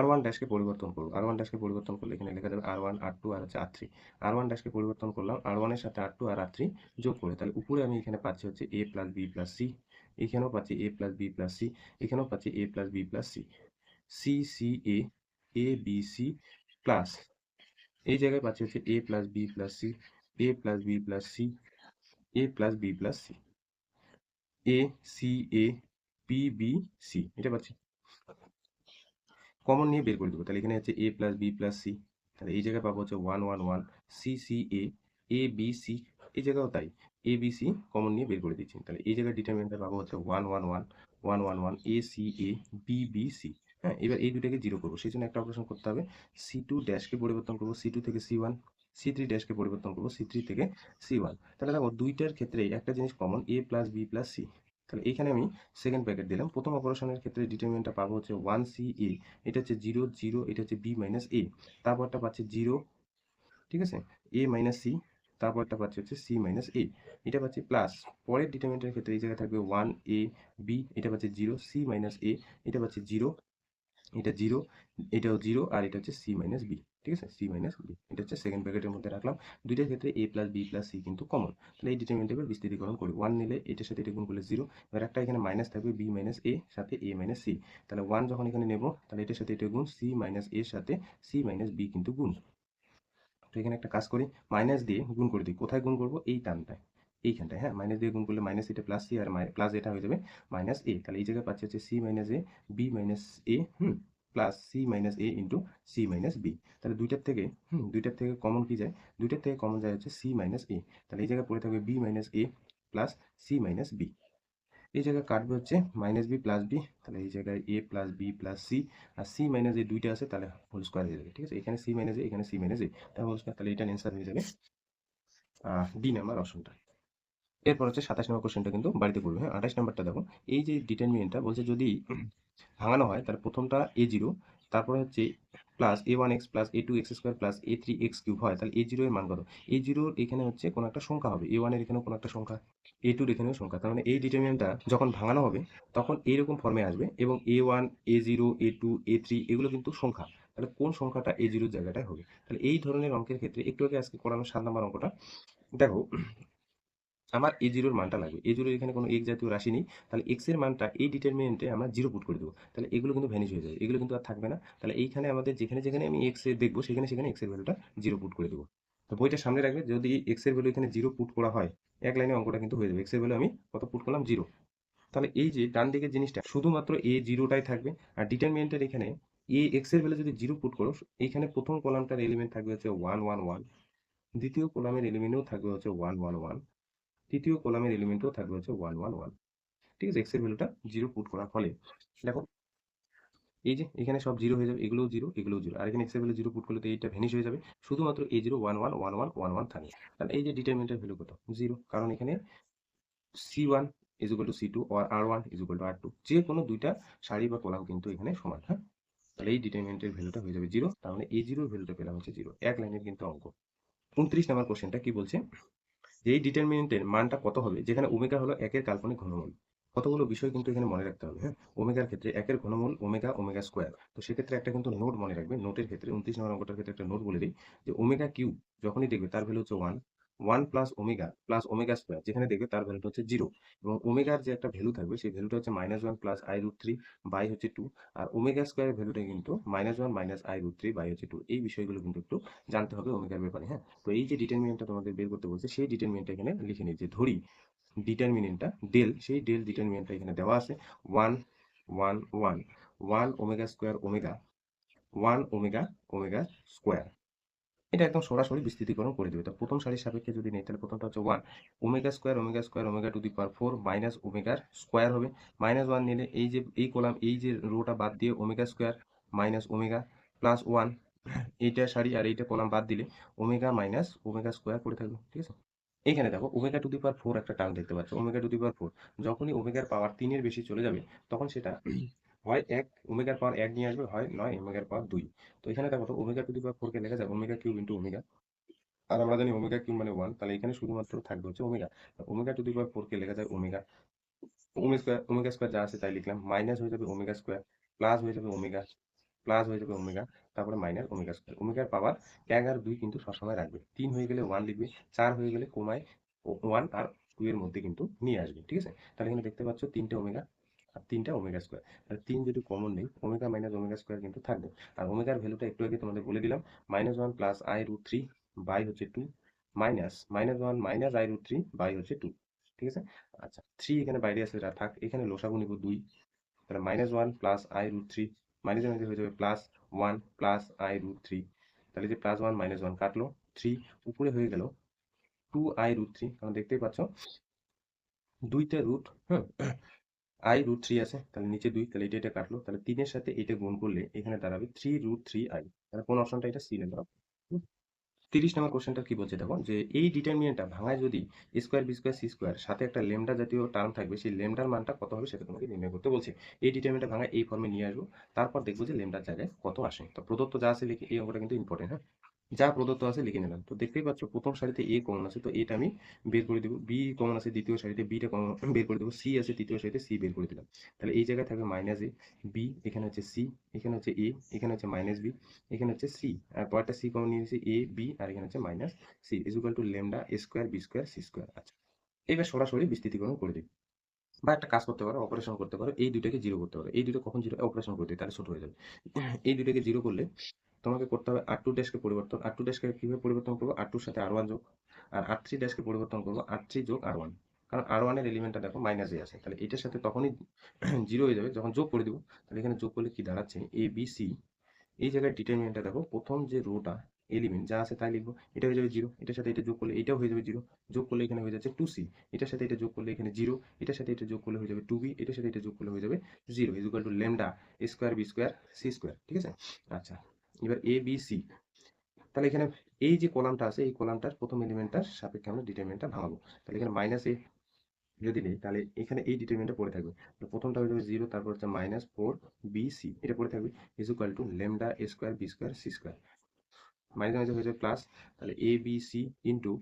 R1 ড্যাশকে পরিবর্তন করবো। R1 ড্যাশকে পরিবর্তন করলে এখানে লেখা যাবে R1 R2 আর হচ্ছে R3। R1 ড্যাশকে পরিবর্তন করলাম R1 এর সাথে R2 আর R3 যোগ করে, তাহলে উপরে আমি এখানে পাচ্ছি হচ্ছে A plus B plus c, এখানেও পাচ্ছি A plus B plus c, এখানেও পাচ্ছি A plus B plus c, c c a, a B C, plus এই জায়গায় পাচ্ছি হচ্ছে A plus B plus c, A plus B plus c, A plus B plus c, a c a, B B c, এটা পাচ্ছি। Common নিয়ে বের করে দেবো, তাহলে এখানে হচ্ছে এ প্লাস বি প্লাস সি, তাহলে এই জায়গায় পাবো হচ্ছে 1 1 1, C c a, a B C, এই জায়গাও তাই, এ বি সি কমন নিয়ে বের করে দিচ্ছি। তাহলে এই জায়গায় ডিটারমিনেন্টটা পাবো হচ্ছে 1 1 1 1 1 1 a c a B B c. হ্যাঁ, এবার এই দুটাকে জিরো করবো, সেই জন্য একটা অপারেশন করতে হবে। সি টু ড্যাশকে পরিবর্তন করবো সি টু থেকে সি ওয়ান, সি থ্রি ড্যাশকে পরিবর্তন করবো সি থ্রি থেকে সি ওয়ান। তাহলে দেখো দুইটার ক্ষেত্রেই একটা জিনিস কমন, এ প্লাস বি প্লাস সি। তাহলে এখানে আমি সেকেন্ড ব্র্যাকেট দিলাম। প্রথম অপারেশনের ক্ষেত্রে ডিটারমিনেন্টটা পাবো হচ্ছে 1 সি এ, এটা হচ্ছে 0 0, এটা হচ্ছে বি মাইনাস এ, তারপরটা পাচ্ছে 0, ঠিক আছে, এ মাইনাস সি, তারপরটা পাচ্ছি হচ্ছে সি মাইনাস এ, এটা পাচ্ছি প্লাস। পরের ডিটারমিনেন্টের ক্ষেত্রে এই জায়গায় থাকবে 1 এ বি, এটা পাচ্ছে 0 সি মাইনাস এ, এটা পাচ্ছে 0, এটা 0, এটাও 0, আর এটা হচ্ছে সি মাইনাস বি। ঠিক আছে, সি মাইনাস বি, এটা হচ্ছে সেকেন্ড ব্র্যাকেটের মধ্যে রাখলাম। দুইটার ক্ষেত্রে এ প্লাস বি প্লাস সি কিন্তু কমন। তাহলে এই ডিটারমিনেন্টের বিস্তৃতিকরণ করি, 1 নিলে এটার সাথে এটা গুণ করলে 0, এবার একটা এখানে মাইনাস থাকবে বি মাইনাস এ সাথে এ মাইনাস সি। তাহলে 1 যখন এখানে নেব তাহলে এটার সাথে এটা গুণ, সি মাইনাস এর সাথে সি মাইনাস বি কিন্তু গুণ। তো এখানে একটা কাজ করি, মাইনাস দিয়ে গুণ করে দিই। কোথায় গুণ করবো? এই টার্মটায়, এইখানটায়। হ্যাঁ, মাইনাস দিয়ে গুণ করলে মাইনাস এটা প্লাস সি, আর প্লাস এটা হয়ে যাবে মাইনাস এ। তাহলে এই জায়গায় পাচ্ছি হচ্ছে C minus A B minus A plus C minus a into C minus B. তাহলে দুইটার থেকে কমন কি যায়? দুইটার থেকে কমন যায় হচ্ছে সি মাইনাস এ। তাহলে এই জায়গায় পড়ে থাকবে বি মাইনাস এ প্লাস সি মাইনাস বি। এই জায়গায় কাটবে হচ্ছে মাইনাস বি প্লাস বি, তাহলে এই জায়গায় এ প্লাস বি প্লাস সি, আর সি মাইনাস এ দুইটা আছে, তাহলে হোল স্কোয়ার হয়ে যাবে। ঠিক আছে, এখানে সি মাইনাস এ, এখানে সি মাইনাস এ, তাহলে হোল স্কোয়ার। তাহলে এটার অ্যান্সার হয়ে যাবে ডি নাম্বার অপশনটা। এরপর হচ্ছে 27 নম্বর কোশ্চেনটা কিন্তু বাড়িতে করবে। হ্যাঁ, 28 নাম্বারটা দেখো, এই যে ডিটারমিনেন্টটা বলছে যদি ভাঙানো হয় তাহলে প্রথমটা এ জিরো, তারপরে হচ্ছে plus a one x plus a two x square plus a three x cube হয়, তাহলে এ জিরো এর মান কত? এ জিরোর এখানে হচ্ছে কোনো একটা সংখ্যা হবে, এ ওয়ানের এখানেও কোনো একটা সংখ্যা, এ টুর এখানেও সংখ্যা। তার মানে এই ডিটারমিনেন্টটা যখন ভাঙানো হবে তখন এইরকম ফর্মে আসবে, এবং A one A zero A two A three এগুলো কিন্তু সংখ্যা। তাহলে কোন সংখ্যাটা এ জিরোর জায়গাটায় হবে? তাহলে এই ধরনের অঙ্কের ক্ষেত্রে একটু আগে আজকে করানো 7 নম্বর অঙ্কটা দেখো, আমার এ জিরোর মানটা লাগবে। এ জিরোর এখানে কোনো এক্স জাতীয় রাশি নেই, তাহলে এক্স এর মানটা এই ডিটারমিনেন্টে আমরা জিরো পুট করে দেবো। তাহলে এগুলো কিন্তু ভ্যানিশ হয়ে যাবে, এগুলো কিন্তু আর থাকবে না। তাহলে এইখানে আমাদের যেখানে যেখানে আমি এক্স এর দেখবো সেখানে সেখানে এক্স এর ভ্যালুটা জিরো পুট করে দেবো। তো বইটা সামনে রাখবে, যদি এক্স এর ভ্যালু এখানে জিরো পুট করা হয় এক লাইনে অঙ্কটা কিন্তু হয়ে যাবে। এক্স এর ভ্যালু আমি কত পুট করলাম? জিরো। তাহলে এই যে ডান দিকের জিনিসটা শুধুমাত্র এ জিরোটাই থাকবে, আর ডিটারমিনেন্টের এখানে এ এক্স এর ভ্যালু যদি জিরো পুট করো, এইখানে প্রথম কলামটার এলিমেন্ট থাকবে হচ্ছে 1 1 1, দ্বিতীয় কলামের এলিমেন্টও থাকবে হচ্ছে 1 1 1, তৃতীয় কলামের এলিমেন্টও থাকবে হচ্ছে 1 1 1। ঠিক আছে, এক্স এর ভ্যালুটা জিরো পুট করার ফলে দেখো এই যে এখানে সব জিরো হয়ে যাবে, এগুলোও জিরো এগুলোও জিরো, আর এখানে এক্স এর ভ্যালু জিরো পুট করলে তো এইটা ভ্যানিশ হয়ে যাবে, শুধুমাত্র এই জিরো 1 1 1 1 1 1 থাকবে। তাহলে এই যে ডিটারমিনেন্টের ভ্যালু কত? জিরো, কারণ এখানে c one is equal to c two, আর r one is equal to r two, যে কোনো দুইটা সারি বা কলাম কিন্তু এখানে সমান। হ্যাঁ, তাহলে এই ডিটারমিনেন্টের ভ্যালুটা হয়ে যাবে জিরো, তার মানে এই জিরোর ভ্যালুটা পেলাম হচ্ছে জিরো। এক লাইনের কিন্তু অঙ্ক। 29 নাম্বার কোশ্চেনটা কি বলছে, যে এই ডিটারমিনেন্টের মানটা কত হবে যেখানে ওমেগা হলো একের কাল্পনিক ঘনমূল। কতগুলো বিষয় কিন্তু এখানে মনে রাখতে হবে। হ্যাঁ, ওমেগার ক্ষেত্রে একের ঘনমূল ওমেগা, ওমেগা স্কোয়ার। তো সেক্ষেত্রে একটা কিন্তু নোট মনে রাখবে। নোটের ক্ষেত্রে 29 নম্বর অঙ্কটার ক্ষেত্রে একটা নোট বলে দিই, যে ওমেগা কিউব যখনই দেখবে তার ভ্যালু হচ্ছে one, one plus omega square যেখানে দেখবে তার ভ্যালুটা হচ্ছে জিরো, এবং ওমেগার যে একটা ভ্যালু থাকবে সেই ভ্যালুটা হচ্ছে -1 plus I root three by হচ্ছে টু, আর ওমেগা স্কোয়ারের ভ্যালুটা কিন্তু -1 minus I root three by হচ্ছে টু। এই বিষয়গুলো কিন্তু একটু জানতে হবে ওমেগার ব্যাপারে। হ্যাঁ, তো এই যে ডিটারমিনেন্টটা তোমাদের বের করতে বলছে সেই ডিটারমিনেন্টটা এখানে লিখে নিই, যে ধরি ডিটারমিনেন্টটা ডেল, সেই ডেল ডিটারমিনেন্টটা এখানে দেওয়া আছে 1 1 1, 1 ওমেগা স্কোয়ার ওমেগা স্কোয়ার। এটা একদম সরাসরি বিস্তৃতিকরণ করে দেবে। তো প্রথম সারির সাপেক্ষে যদি নেই তাহলে প্রথমটা হচ্ছে 1 omega square omega to the power 4 minus ওমেগার স্কোয়ার হবে। -1 নিলে এই যে এই কলাম এই যে রোটা বাদ দিয়ে omega square minus omega plus 1, এইটা সারি আর এইটা কলাম বাদ দিলে ওমেগা মাইনাস ওমেগা স্কোয়ার পড়ে থাকবে। ঠিক আছে, এইখানে দেখো ওমেগা টু দি পাওয়ার 4 একটা টার্ম দেখতে পাচ্ছ, ওমেগা টু দি পাওয়ার 4 যখনই ওমেগার পাওয়ার 3 এর বেশি চলে যাবে তখন সেটা হয় এক ওমেগার পাওয়ার 1 নিয়ে আসবে, হয় নয় ওমেগার পাওয়ার 2। তো এখানে দেখো তো ওমেগা টু দি পাওয়ার 4 কে লেখা যায় ওমেগা কিউব ইন্টু ওমেগা, আর আমরা জানি ওমেগা কিউব মানে 1, তাহলে এখানে শুধুমাত্র থাকবে হচ্ছে omega. Omega to the power 4 কে লেখা যায় ওমেগা, ওমেগা স্কোয়ার যা আছে তাই লিখলাম, মাইনাস হয়ে যাবে ওমেগা স্কোয়ার, প্লাস হয়ে যাবে ওমেগা, প্লাস হয়ে যাবে ওমেগা, তারপরে মাইনাস ওমেগা স্কোয়ার। ওমেগার পাওয়ার 1 আর 2 কিন্তু সবসময় রাখবে, 3 হয়ে গেলে 1 লিখবে, 4 হয়ে গেলে কমায় 1 আর 2 এর মধ্যে কিন্তু নিয়ে আসবে। ঠিক আছে, তাহলে এখানে দেখতে পাচ্ছ 3টে ওমেগা আর 3টা ওমেগা স্কোয়ার, তাহলে 3 যদি কমন নেই ওমেগা মাইনাস ওমেগা স্কোয়ার কিন্তু থাকবে। আর ওমেগার ভ্যালুটা একটু আগে তোমাদের বলে দিলাম, -1 plus I root three by হচ্ছে two, minus -1 minus I root three by হচ্ছে টু। ঠিক আছে, আচ্ছা 3 এখানে বাইরে আসলে এটা থাক, এখানে লসাগু নিব 2, তাহলে -1 প্লাস আই রুট থ্রি, মাইনাসের মধ্যে হয়ে যাবে +1 প্লাস আই রুট থ্রি, তাহলে যে +1 -1 কাটলো, 3 উপরে হয়ে গেল 2i√3, কারণ দেখতেই পাচ্ছ দুইটা রুট, হ্যাঁ, i√3 আছে, তাহলে নিচে 2, তাহলে এটা কাটলো, তাহলে 3 এর সাথে এটা গুণ করলে এখানে দাঁড়াবে 3√3i। তাহলে কোন অপশনটা? এটা সি নেবে। 30 নম্বর কোশ্চেনটা কি বলছে দেখো, যে এই ডিটারমিনেন্টটা ভাঙায় যদি square B square C square সাথে একটা লেমডা জাতীয় টার্ম থাকবে, সেই লেমডার মানটা কত হবে সেটা তোমাকে নির্ণয় করতে বলছে। এই ডিটারমিনেন্টটা ভাঙায় এই ফর্মে নিয়ে আসবো, তারপর দেখবো যে লেমডার জায়গায় কত আসে। তো প্রদত্ত যা আছে লিখে, এই অঙ্কটা কিন্তু ইম্পর্টেন্ট, হ্যাঁ। যা প্রদত্ত আছে লিখে নিলাম। তো দেখতেই পাচ্ছ প্রথম সারিতে এ কমন আছে, তো এটা আমি বের করে দিব। বি কমন আছে দ্বিতীয় সারিতে, বিটা কমন বের করে দেবো। সি আছে তৃতীয় সারিতে, সি বের করে দিলাম। তাহলে এই জায়গায় থাকবে মাইনাস এ, বি, এখানে হচ্ছে সি, এখানে হচ্ছে এ, এখানে হচ্ছে মাইনাস বি, এখানে হচ্ছে সি, আর পরেরটা সি কমন নিয়ে নিয়েছি, এ বি, আর এখানে হচ্ছে minus c is equal to lambda A square B square C square. আচ্ছা, এবার সরাসরি বিস্তৃতিকরণ করে দিই, বা একটা কাজ করতে পারো, অপারেশন করতে পারো, এই দুইটাকে জিরো করতে পারো। এই দুটো কখন জিরো? অপারেশন করতে তাহলে ছোট হয়ে যাবে। এই দুইটাকে জিরো করলে তোমাকে করতে হবে R2 ড্যাশকে পরিবর্তন। R2 ড্যাশকে কিভাবে পরিবর্তন করবো? R2 এর সাথে R1 যোগ, আর R3 ড্যাশকে পরিবর্তন করবো R3 যোগ R1। কারণ R1 এর এলিমেন্টটা দেখো মাইনাসে আছে, তাহলে এটার সাথে তখনই জিরো হয়ে যাবে যখন যোগ করে দিব। তাহলে এখানে যোগ করলে কি দাঁড়াচ্ছে? A B C. এই জায়গায় ডিটারমিনেন্টটা দেখো, প্রথম যে রোটা এলিমেন্ট যা আছে তাই লিখবো। এটা হয়ে যাবে জিরো, এটার সাথে এটা যোগ করলে এটাও হয়ে যাবে জিরো, যোগ করলে এখানে হয়ে যাচ্ছে 2c। এটার সাথে এটা যোগ করলে এখানে জিরো, এটার সাথে এটা যোগ করলে হয়ে যাবে 2b, এটার সাথে এটা যোগ করলে হয়ে যাবে zero is equal to lambda A square B square C square. ঠিক আছে? আচ্ছা, এবার এ বি সি। তাহলে এখানে এই যে কলামটা আছে, এই কলামটার প্রথম এলিমেন্টটার সাপেক্ষে আমরা ডিটারমিনেন্টটা ভাঙাবো। তাহলে এখানে মাইনাস এ যদি নেই, তাহলে এখানে এই ডিটারমিনেন্টটা পড়ে থাকবে। তো প্রথমটা হয়ে যাবে জিরো, তারপর হচ্ছে -4bc, এটা পড়ে থাকবে is equal to lambda A square B square C square. মাঝে মাঝে হয়ে যাবে প্লাস, তাহলে A B C into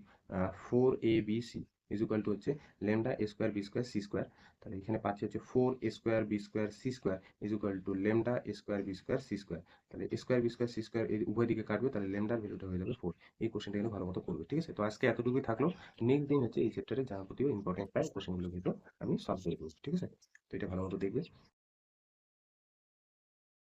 4abc is equal to হচ্ছে লেমডা এ square B square C square. তাহলে এখানে পাচ্ছি হচ্ছে 4a square B square C square is equal to lambda A square B square C square. তাহলে square B square C square এই উভয় দিকে কাটবে, তাহলে লেমডার ভ্যালুটা হয়ে যাবে 4। এই কোশ্চেনটা কিন্তু ভালো মতো করবে। ঠিক আছে? তো আজকে এতটুকুই থাকলো। নেক্সট দিন হচ্ছে এই চ্যাপ্টারে যাবতীয় ইম্পর্টেন্ট প্রায় কোশ্চেনগুলো কিন্তু আমি সলভ করে দেবো। ঠিক আছে? তো এটা ভালো মতো দেখবে।